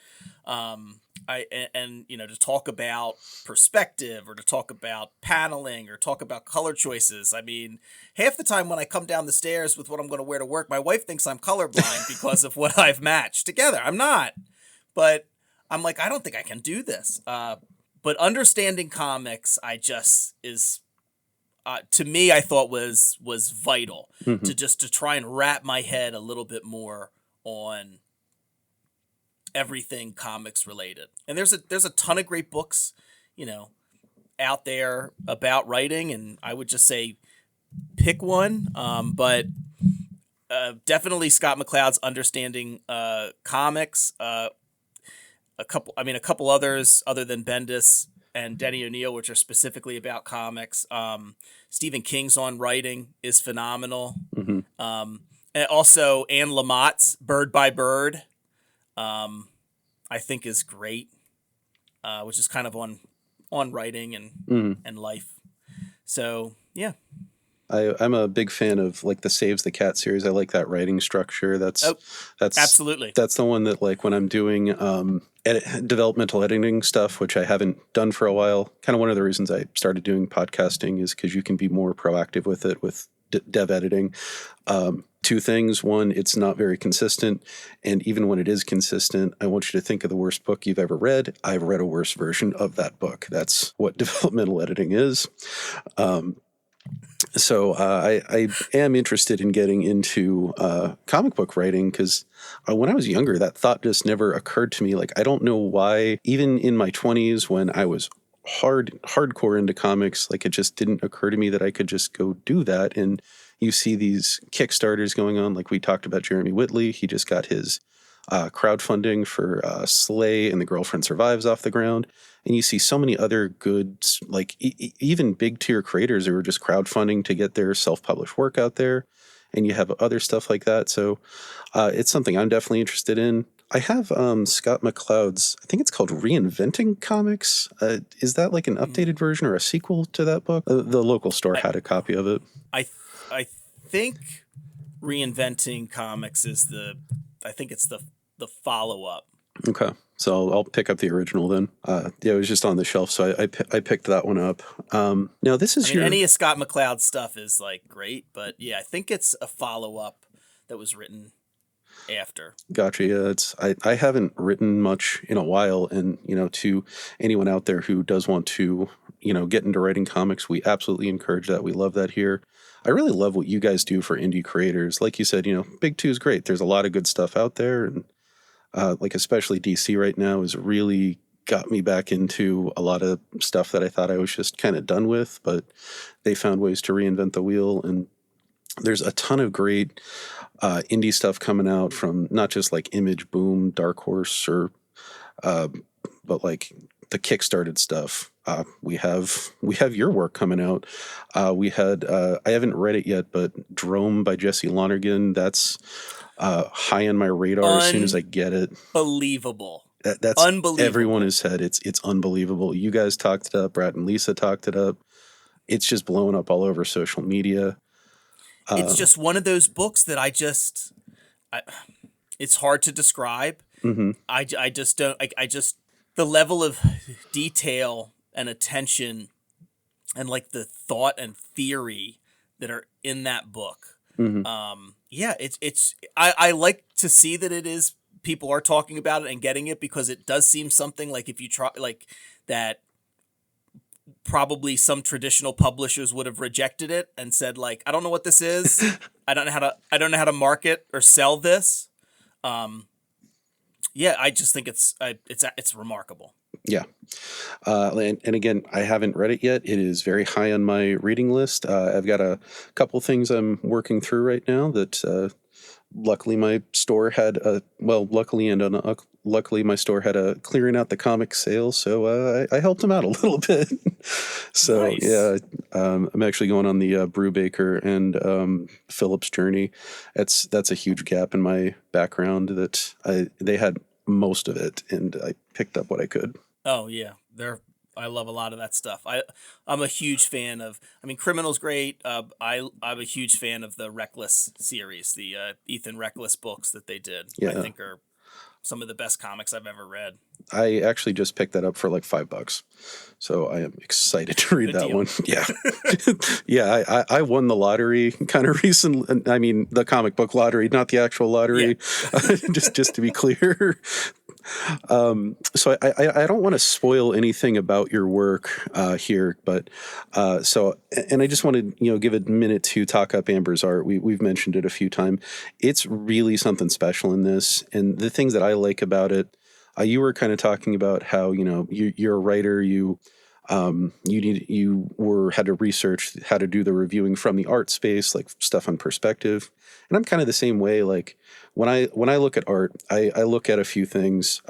To talk about perspective, or to talk about paneling, or talk about color choices. I mean, half the time when I come down the stairs with what I'm going to wear to work, my wife thinks I'm colorblind because of what I've matched together. I'm not, but I'm like, I don't think I can do this. But understanding comics, to me, I thought was vital to try and wrap my head a little bit more on everything comics related. And there's a ton of great books, out there about writing, and I would just say pick one. But definitely Scott McCloud's Understanding Comics. A couple others other than Bendis and Denny O'Neil, which are specifically about comics. Stephen King's On Writing is phenomenal. And also Anne Lamott's Bird by Bird, I think is great, which is kind of on writing and life. So yeah. I'm a big fan of like the Saves the Cat series. I like that writing structure. That's absolutely. That's the one that, like, when I'm doing developmental editing stuff, which I haven't done for a while. Kind of one of the reasons I started doing podcasting is because you can be more proactive with it with dev editing. Two things. One, it's not very consistent. And even when it is consistent, I want you to think of the worst book you've ever read. I've read a worse version of that book. That's what developmental editing is. So I am interested in getting into comic book writing because when I was younger, that thought just never occurred to me. Like, I don't know why, even in my 20s when I was hardcore into comics, like, it just didn't occur to me that I could just go do that. And you see these Kickstarters going on, like we talked about Jeremy Whitley. He just got his crowdfunding for Slay and The Girlfriend Survives off the ground. And you see so many other good, like even big tier creators who are just crowdfunding to get their self-published work out there. And you have other stuff like that. So it's something I'm definitely interested in. I have Scott McCloud's, I think it's called Reinventing Comics. Is that like an updated version or a sequel to that book? The local store had a copy of it. I think Reinventing Comics is I think it's the follow-up. Okay. So I'll pick up the original then. Yeah, it was just on the shelf, so I picked that one up. Now this is any of Scott McCloud's stuff is like great, but yeah, I think it's a follow-up that was written after. Gotcha. Yeah, I haven't written much in a while, and to anyone out there who does want to get into writing comics, we absolutely encourage that. We love that here. I really love what you guys do for indie creators. Like you said, Big Two is great. There's a lot of good stuff out there, and like especially DC right now has really got me back into a lot of stuff that I thought I was just kind of done with, but they found ways to reinvent the wheel, and there's a ton of great indie stuff coming out from not just like Image, Boom, Dark Horse, or but like the Kickstarted stuff. We have your work coming out. We had I haven't read it yet, but Drome by Jesse Lonergan. That's high on my radar as soon as I get it. Unbelievable. That's unbelievable. Everyone has said it's unbelievable. You guys talked it up. Brad and Lisa talked it up. It's just blowing up all over social media. It's just one of those books that it's hard to describe. Mm-hmm. I just don't, the level of detail and attention and like the thought and theory that are in that book. Mm-hmm. Yeah, I like to see that people are talking about it and getting it, because it does seem something like if you try like that, probably some traditional publishers would have rejected it and said like, I don't know what this is. I don't know how to market or sell this. Yeah, I just think it's remarkable. Yeah. And again, I haven't read it yet. It is very high on my reading list. I've got a couple things I'm working through right now that luckily my store had luckily my store had a clearing out the comic sale, so I helped them out a little bit. So nice. Yeah, I'm actually going on the Brubaker and Phillips journey. That's a huge gap in my background that they had most of it, and I picked up what I could. Oh yeah, I love a lot of that stuff. I'm a huge fan of. I mean, Criminal's great. I'm a huge fan of the Reckless series, the Ethan Reckless books that they did. Yeah. I think are some of the best comics I've ever read. I actually just picked that up for like $5, so I am excited to read that one. Yeah, yeah. I won the lottery kind of recently. I mean, the comic book lottery, not the actual lottery. Yeah. just to be clear. So I don't want to spoil anything about your work here, but and I just want to give a minute to talk up Amber's art. We've mentioned it a few times. It's really something special in this, and the things that I like about it. You were kind of talking about how you're a writer. You had to research how to do the reviewing from the art space, like stuff on perspective. And I'm kind of the same way. Like when I look at art, I look at a few things.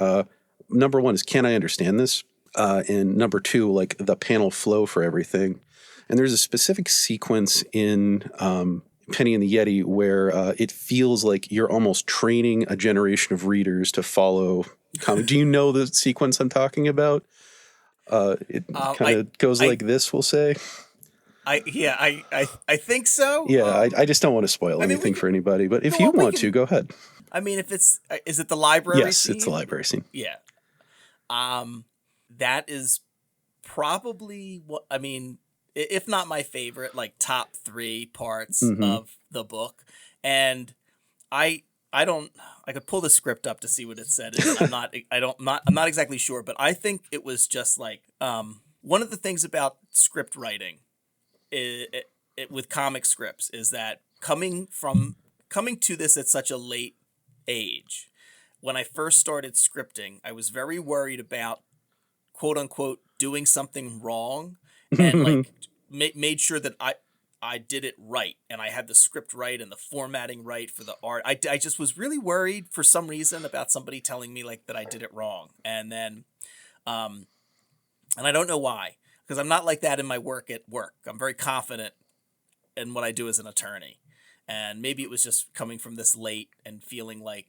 Number one is, can I understand this? And number two, like the panel flow for everything. And there's a specific sequence in Penny and the Yeti where it feels like you're almost training a generation of readers to follow comic. Do you know the sequence I'm talking about? It kind of goes like this, we'll say. I think so. Yeah, I just don't want to spoil anything for anybody, but if you want to, go ahead. I mean, if is it the library scene? Yes, it's the library scene. Yeah. That is probably if not my favorite, like top 3 parts of the book. And I could pull the script up to see what it said. I'm not exactly sure, but I think it was just like, one of the things about script writing with comic scripts is that coming to this at such a late age, when I first started scripting, I was very worried about quote unquote doing something wrong, and like made sure that I did it right and I had the script right and the formatting right for the art. I just was really worried for some reason about somebody telling me like that I did it wrong. And then, and I don't know why, because I'm not like that in my work at work. I'm very confident in what I do as an attorney. And maybe it was just coming from this late and feeling like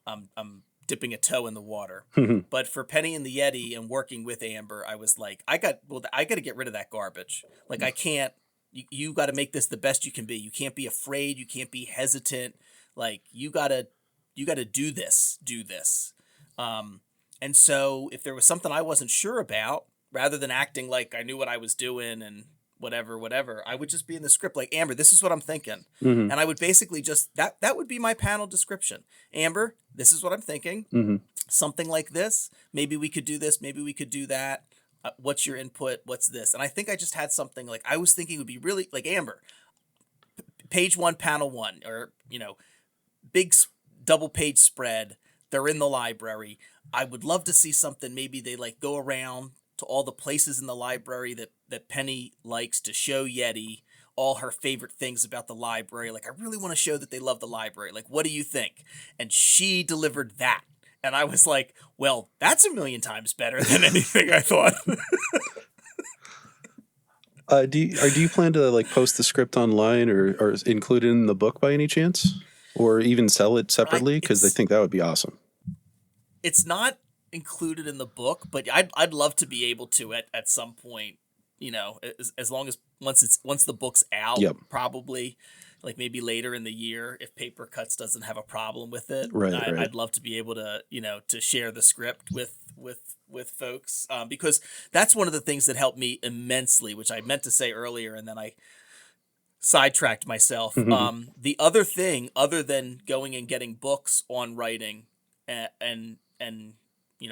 I'm dipping a toe in the water. But for Penny and the Yeti and working with Amber, I was like, I got to get rid of that garbage. Like I can't, you got to make this the best you can be. You can't be afraid. You can't be hesitant. Like you got to do this. And so if there was something I wasn't sure about, rather than acting like I knew what I was doing and whatever, I would just be in the script like, Amber, this is what I'm thinking. And I would basically just, that would be my panel description. Amber, this is what I'm thinking. Something like this. Maybe we could do this. Maybe we could do that. What's your input? What's this? And I think I just had something like, I was thinking it would be really like, Amber, page 1, panel 1, or, big double page spread. They're in the library. I would love to see something. Maybe they like go around to all the places in the library that Penny likes to show Yeti all her favorite things about the library. Like, I really want to show that they love the library. Like, what do you think? And she delivered that. And I was like, well, that's a million times better than anything I thought. Do you plan to like post the script online or include it in the book by any chance? Or even sell it separately? Because I think that would be awesome. It's not included in the book, but I'd love to be able to at some point, as long as once the book's out, probably like maybe later in the year, if Paper Cuts doesn't have a problem with it. Right. I'd love to be able to, to share the script with folks, because that's one of the things that helped me immensely, which I meant to say earlier, and then I sidetracked myself. The other thing, other than going and getting books on writing and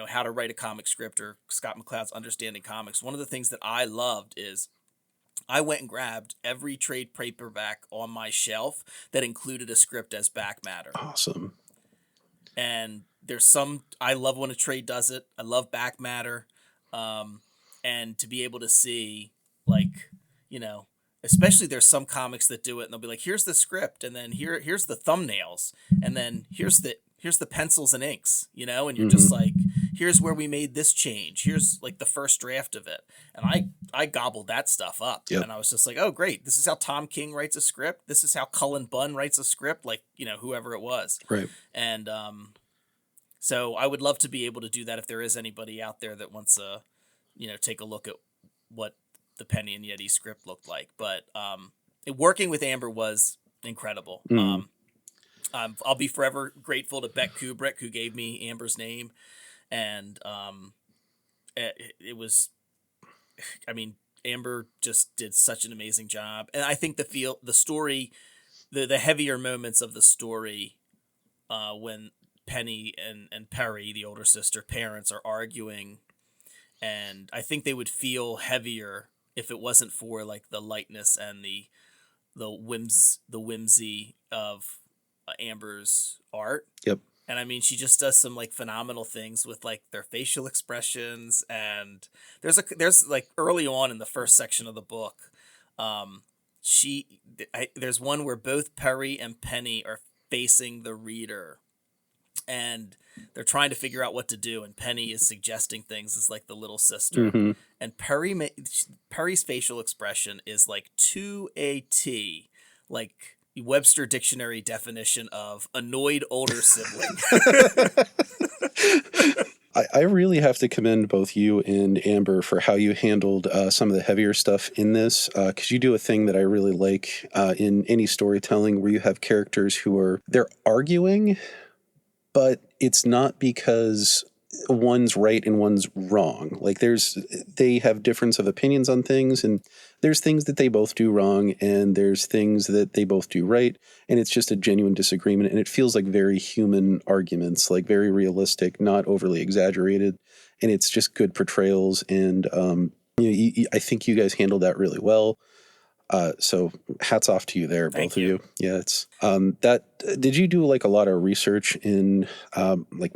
how to write a comic script, or Scott McCloud's Understanding Comics, one of the things that I loved is I went and grabbed every trade paperback on my shelf that included a script as back matter. Awesome. And I love when a trade does it. I love back matter. And to be able to see, like, especially there's some comics that do it and they'll be like, here's the script, and then here's the thumbnails, and then here's the pencils and inks, and you're just like, here's where we made this change. Here's like the first draft of it. And I gobbled that stuff up. And I was just like, oh, great. This is how Tom King writes a script. This is how Cullen Bunn writes a script, like, whoever it was. Right. And so I would love to be able to do that if there is anybody out there that wants to, take a look at what the Penny and Yeti script looked like. But working with Amber was incredible. I'll be forever grateful to Beck Kubrick, who gave me Amber's name. And it was, Amber just did such an amazing job. And I think the story, the heavier moments of the story, when Penny and Perry, the older sister, parents are arguing, and I think they would feel heavier if it wasn't for like the lightness and the whimsy of Amber's art. Yep. And she just does some like phenomenal things with like their facial expressions. And there's like early on in the first section of the book, there's one where both Perry and Penny are facing the reader, and they're trying to figure out what to do. And Penny is suggesting things as like the little sister, and Perry's facial expression is like to a T, like Webster Dictionary definition of annoyed older sibling. I really have to commend both you and Amber for how you handled some of the heavier stuff in this, because you do a thing that I really like in any storytelling where you have characters they're arguing, but it's not because one's right and one's wrong. Like they have difference of opinions on things, and there's things that they both do wrong, and there's things that they both do right, and it's just a genuine disagreement, and it feels like very human arguments, like very realistic, not overly exaggerated, and it's just good portrayals, and I think you guys handled that really well. So hats off to you there, both of you. Yeah, it's did you do like a lot of research in like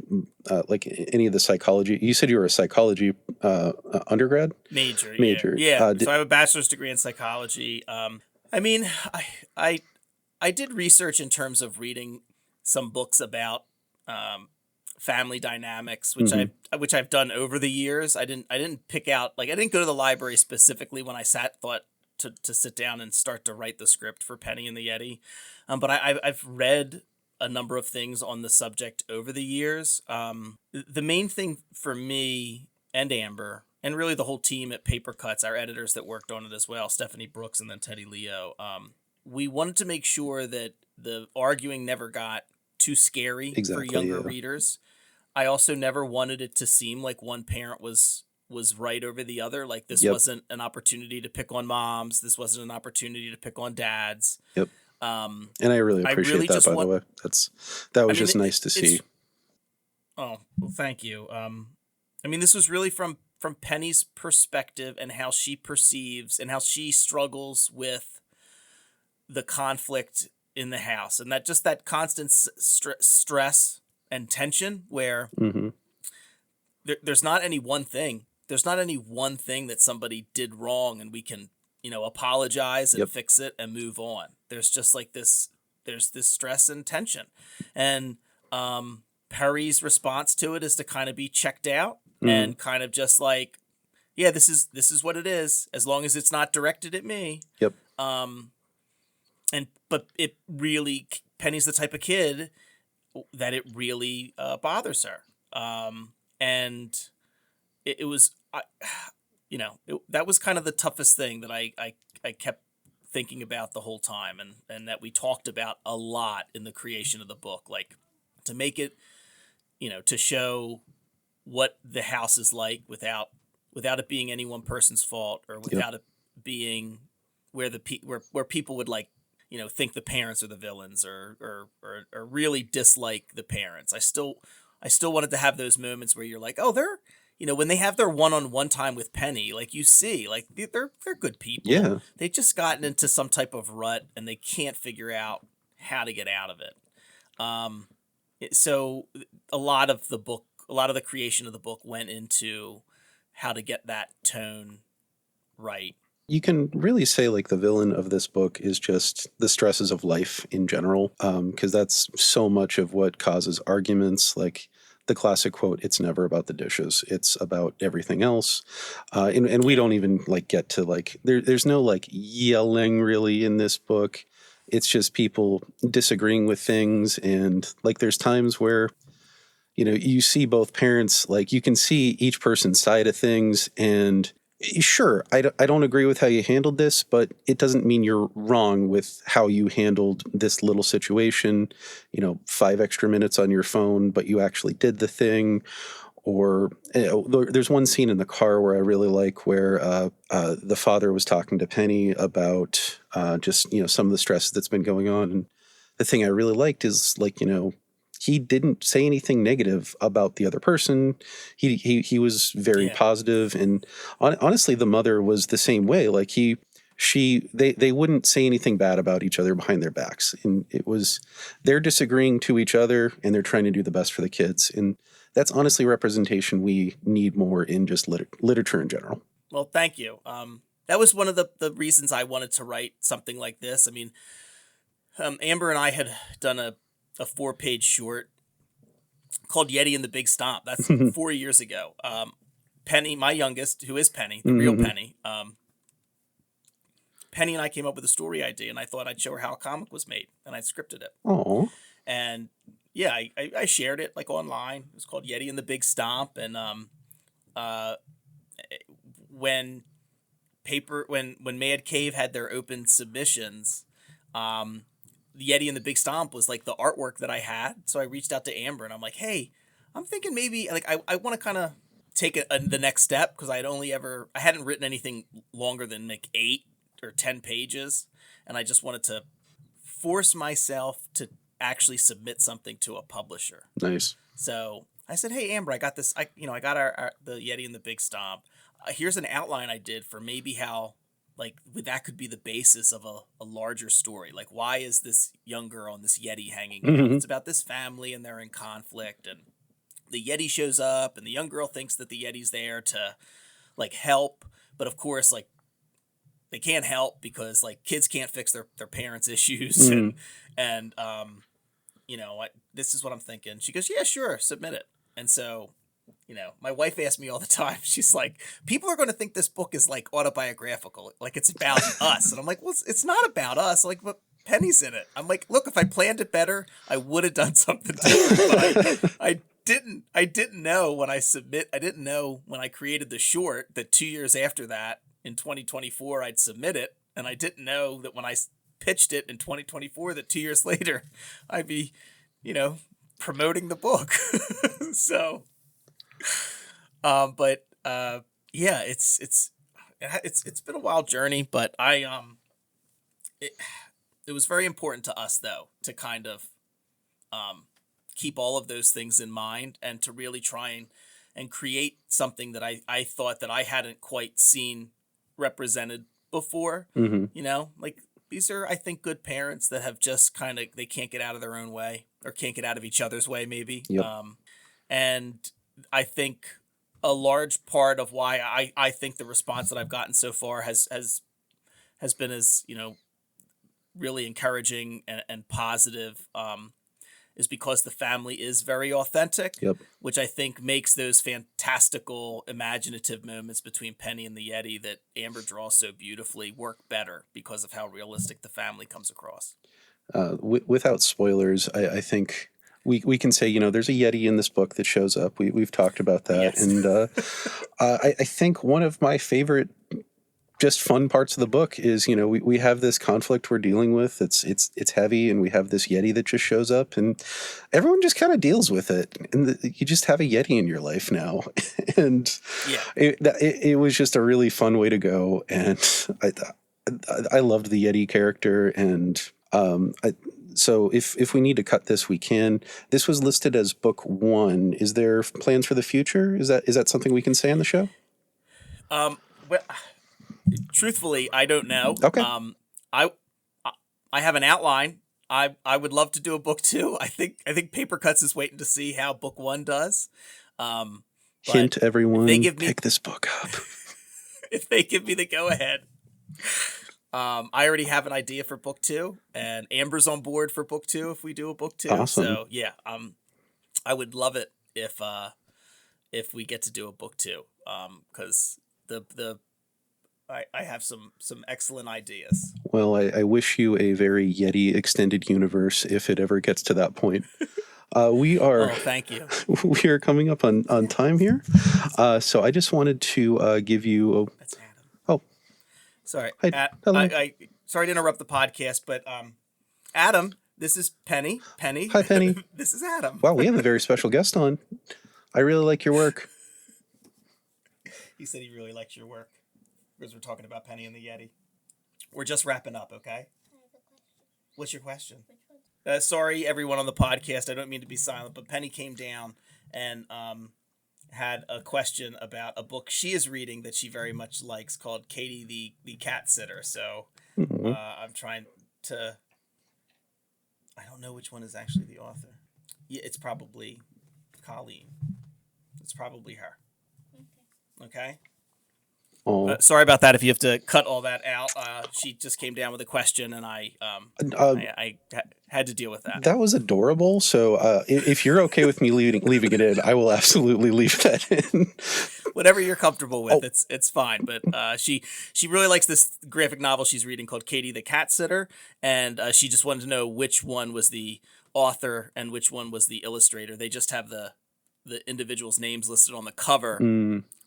any of the psychology? You said you were a psychology undergrad? Major. Yeah. So I have a bachelor's degree in psychology. I mean, I I did research in terms of reading some books about um, family dynamics, Hmm. which I've done over the years. I didn't pick out, like, I didn't go to the library specifically when I thought to sit down and start to write the script for Penny and the Yeti. But I've read a number of things on the subject over the years. The main thing for me and Amber, and really the whole team at Paper Cuts, our editors that worked on it as well, Stephanie Brooks and then Teddy Leo, we wanted to make sure that the arguing never got too scary for Exactly. younger Yeah. readers. I also never wanted it to seem like one parent was right over the other. Like, this Yep. wasn't an opportunity to pick on moms. This wasn't an opportunity to pick on dads. Yep. Um, And I really I appreciate really that, just by the want. way. That I was mean, just nice to see. it's. Oh, well, thank you. I mean, this was really from Penny's perspective and how she perceives and how she struggles with the conflict in the house, and that just that constant stress and tension where Hmm. there's not any one thing. There's not any one thing that somebody did wrong and we can, apologize and Yep. fix it and move on. There's just like this, there's this stress and tension. And Perry's response to it is to kind of be checked out Hmm. and kind of just like, yeah, this is what it is, as long as it's not directed at me. Yep. Um, but it really, Penny's the type of kid that it really bothers her. And it was, that was kind of the toughest thing that I kept thinking about the whole time, and that we talked about a lot in the creation of the book, like to make it, to show what the house is like without it being any one person's fault, or Yep. without it being where where people would, like, think the parents are the villains, or really dislike the parents. I still wanted to have those moments where you're like, oh, they're, when they have their one-on-one time with Penny, like, you see, like, they're good people. Yeah. They've just gotten into some type of rut and they can't figure out how to get out of it. Um, so a lot of the creation of the book went into how to get that tone right. You can really say like the villain of this book is just the stresses of life in general, because that's so much of what causes arguments. Like the classic quote, "It's never about the dishes; it's about everything else." And we Yeah. don't even like get to like there's no like yelling really in this book. It's just people disagreeing with things, and like there's times where you see both parents, like you can see each person's side of things, and sure, I don't agree with how you handled this, but it doesn't mean you're wrong with how you handled this little situation. 5 extra minutes on your phone, but you actually did the thing. Or there's one scene in the car where I really like, where the father was talking to Penny about just some of the stress that's been going on, and the thing I really liked is like he didn't say anything negative about the other person. He was very Yeah. positive, and honestly, the mother was the same way. Like they wouldn't say anything bad about each other behind their backs, and it was they're disagreeing to each other, and they're trying to do the best for the kids, and that's honestly representation we need more in just literature in general. Well, thank you. That was one of the reasons I wanted to write something like this. I mean, Amber and I had done a 4-page short called Yeti and the Big Stomp. That's 4 years ago. Penny, my youngest, who is Penny, the real Hmm. Penny, Penny and I came up with a story idea, and I thought I'd show her how a comic was made, and I scripted it. Oh, And yeah, I shared it like online. It was called Yeti and the Big Stomp, and uh, when when Mad Cave had their open submissions, um, the Yeti and the Big Stomp was like the artwork that I had. So I reached out to Amber and I'm like, hey, I'm thinking maybe, like, I want to kind of take the next step, because I hadn't written anything longer than like 8 or 10 pages, and I just wanted to force myself to actually submit something to a publisher. nice. So I said, "Hey, Amber, I got this. I got the Yeti and the Big Stomp. Here's an outline I did for maybe how, like, that could be the basis of a larger story. Like, why is this young girl and this Yeti hanging out? Hmm. It's about this family and they're in conflict, and the Yeti shows up, and the young girl thinks that the Yeti's there to, like, help, but of course, like, they can't help because like kids can't fix their parents' issues and you know, this is what I'm thinking. She goes, yeah, sure, submit it. And so, you know, my wife asks me all the time, she's like, people are going to think this book is like autobiographical, like it's about us. And I'm like, well, it's not about us. Like, but Penny's in it. I'm like, look, if I planned it better, I would have done something different. But I didn't know when I didn't know when I created the short that 2 years after that in 2024, I'd submit it. And I didn't know that when I pitched it in 2024, that 2 years later, I'd be, you know, promoting the book. So, yeah, it's been a wild journey, but it was very important to us though, to kind of, keep all of those things in mind and to really try and create something that I thought that I hadn't quite seen represented before. You know, like these are, I think, good parents that have just kind of, they can't get out of their own way or can't get out of each other's way maybe. Yep. And I think a large part of why I think the response that I've gotten so far has been as, you know, really encouraging and positive, is because the family is very authentic, which I think makes those fantastical, imaginative moments between Penny and the Yeti that Amber draws so beautifully work better because of how realistic the family comes across. Without spoilers, I think we can say, you know, there's a Yeti in this book that shows up. We've talked about that. Yes. And I think one of my favorite just fun parts of the book is, you know, we have this conflict we're dealing with. It's heavy, and we have this Yeti that just shows up, and everyone just kind of deals with it. And you just have a Yeti in your life now, and it was just a really fun way to go. And I loved the Yeti character, and so if we need to cut this, we can. This was listed as book 1. Is there plans for the future? Is that something we can say on the show? Well, truthfully, I don't know. Okay. I have an outline. I would love to do a book 2. I think Paper Cuts is waiting to see how book 1 does. Hint, everyone, pick this book up. If they give me the go ahead. I already have an idea for book 2, and Amber's on board for book 2 if we do a book 2. Awesome. So yeah, I would love it if we get to do a book 2. Because I have some excellent ideas. Well, I wish you a very Yeti extended universe if it ever gets to that point. We are. Oh, thank you. We are coming up on time here, so I just wanted to give you. That's Adam. Oh, sorry. Hi, hello. I sorry to interrupt the podcast, but Adam, this is Penny. Penny. Hi, Penny. This is Adam. Wow, we have a very special guest on. I really like your work. He said he really likes your work. Because we're talking about Penny and the Yeti. We're just wrapping up, okay? I have a question. What's your question? Which one? Sorry, everyone on the podcast. I don't mean to be silent, but Penny came down and had a question about a book she is reading that she very much likes called Katie the Cat Sitter. So I'm trying to... I don't know which one is actually the author. Yeah, it's probably Colleen. It's probably her. Okay? Sorry about that. If you have to cut all that out, she just came down with a question, and I had to deal with that. That was adorable. So if you're okay with me leaving it in, I will absolutely leave that in. Whatever you're comfortable with, it's fine. But she really likes this graphic novel she's reading called Katie the Cat Sitter, and she just wanted to know which one was the author and which one was the illustrator. They just have the individuals' names listed on the cover.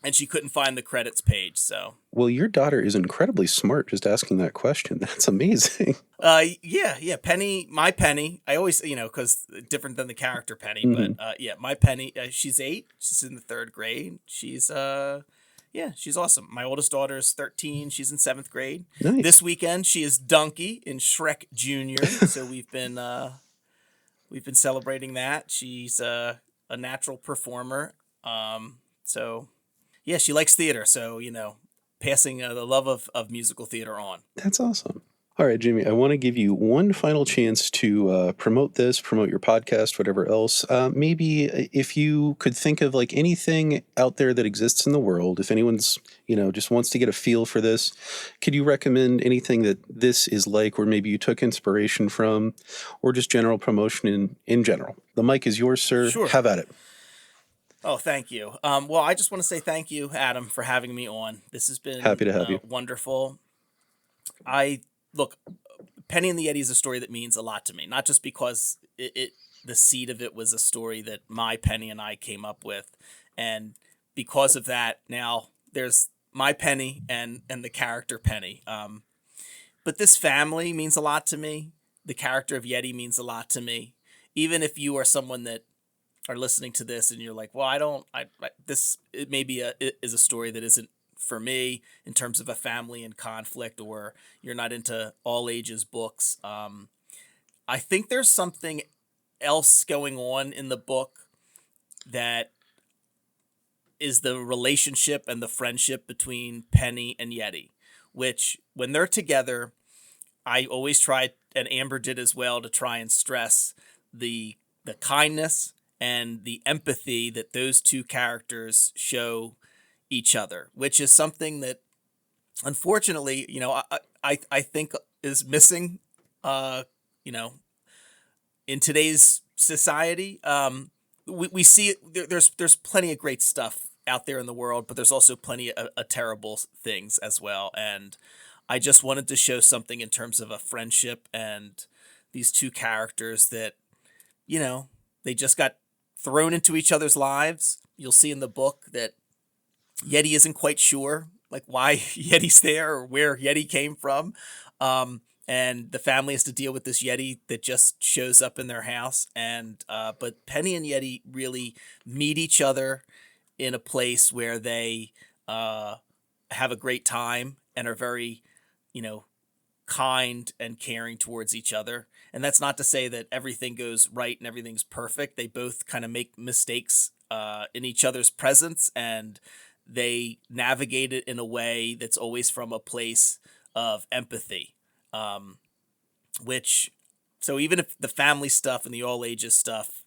And she couldn't find the credits page, so. Well, your daughter is incredibly smart just asking that question. That's amazing. Yeah. Penny, my Penny. I always, because different than the character Penny, but my Penny. She's 8. She's in the 3rd grade. She's she's awesome. My oldest daughter is 13. She's in 7th grade. Nice. This weekend she is Donkey in Shrek Junior. So we've been celebrating that. She's a natural performer. So. Yeah, she likes theater, so, passing the love of musical theater on. That's awesome. All right, Jimmy, I want to give you one final chance to promote this, promote your podcast, whatever else. Maybe if you could think of like anything out there that exists in the world, if anyone's, just wants to get a feel for this, could you recommend anything that this is like, or maybe you took inspiration from, or just general promotion in general? The mic is yours, sir. Sure. Have at it. Oh, thank you. Well, I just want to say thank you, Adam, for having me on. This has Happy been to have you. wonderful. I look, Penny and the Yeti is a story that means a lot to me, not just because the seed of it was a story that my Penny and I came up with, and because of that, now there's my Penny and the character Penny. But this family means a lot to me. The character of Yeti means a lot to me. Even if you are someone that are listening to this and you're like, well, it maybe is a story that isn't for me in terms of a family in conflict, or you're not into all ages books. I think there's something else going on in the book that is the relationship and the friendship between Penny and Yeti, which when they're together, I always try, and Amber did as well, to try and stress the kindness and the empathy that those two characters show each other, which is something that unfortunately, I think is missing, in today's society. We see it, there's plenty of great stuff out there in the world, but there's also plenty of terrible things as well. And I just wanted to show something in terms of a friendship and these two characters that, they just got thrown into each other's lives. You'll see in the book that Yeti isn't quite sure like why Yeti's there or where Yeti came from. And the family has to deal with this Yeti that just shows up in their house. And but Penny and Yeti really meet each other in a place where they have a great time and are very, kind and caring towards each other. And that's not to say that everything goes right and everything's perfect. They both kind of make mistakes in each other's presence, and they navigate it in a way that's always from a place of empathy. So even if the family stuff and the all ages stuff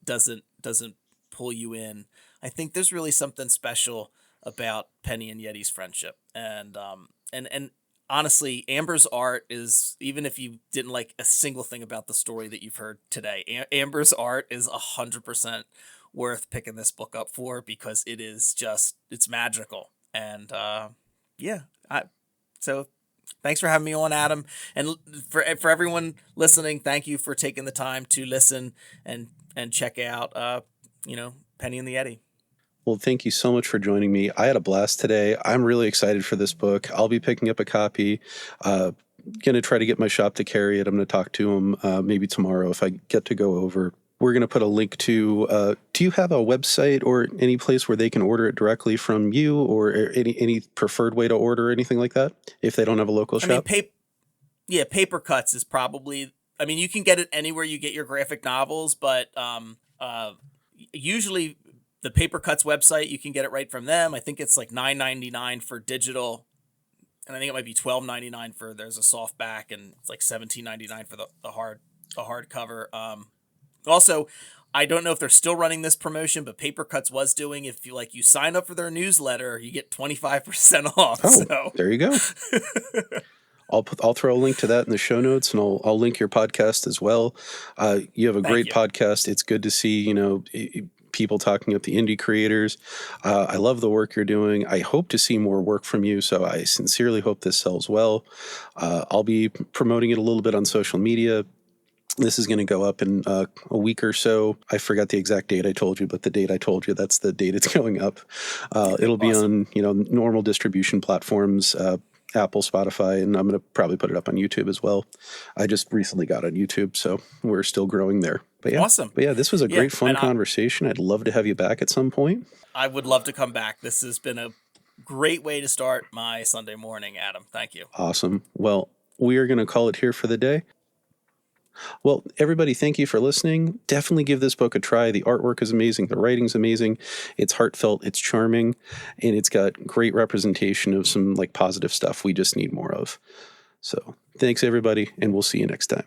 doesn't pull you in, I think there's really something special about Penny and Yeti's friendship. And honestly, Amber's art is, even if you didn't like a single thing about the story that you've heard today, Amber's art is 100% worth picking this book up for, because it is just, it's magical. And so thanks for having me on, Adam. And for everyone listening, thank you for taking the time to listen and check out, Penny and the Yeti. Well, thank you so much for joining me. I had a blast today. I'm really excited for this book. I'll be picking up a copy. Going to try to get my shop to carry it. I'm going to talk to them maybe tomorrow if I get to go over. We're going to put a link to, do you have a website or any place where they can order it directly from you, or any preferred way to order or anything like that if they don't have a local shop? Paper Cuts is probably, you can get it anywhere you get your graphic novels, but usually the Paper Cuts website, you can get it right from them. I think it's like $9.99 for digital, and I think it might be $12.99 for, there's a softback, and it's like $17.99 for the hardcover. Also, I don't know if they're still running this promotion, but Paper Cuts was doing, if you sign up for their newsletter, you get 25% off. Oh, so there you go. I'll throw a link to that in the show notes, and I'll link your podcast as well. You have a great podcast. It's good to see, people talking up the indie creators. I love the work you're doing. I hope to see more work from you, so I sincerely hope this sells well. I'll be promoting it a little bit on social media. This is going to go up in a week or so. I forgot the exact date I told you, but the date I told you, that's the date it's going up. It'll be on, normal distribution platforms, Apple, Spotify, and I'm going to probably put it up on YouTube as well. I just recently got on YouTube, so we're still growing there. But yeah, awesome. But yeah, this was a great, fun conversation. I'd love to have you back at some point. I would love to come back. This has been a great way to start my Sunday morning, Adam. Thank you. Awesome. Well, we are going to call it here for the day. Well, everybody, thank you for listening. Definitely give this book a try. The artwork is amazing. The writing's amazing. It's heartfelt. It's charming. And it's got great representation of some positive stuff we just need more of. So thanks, everybody, and we'll see you next time.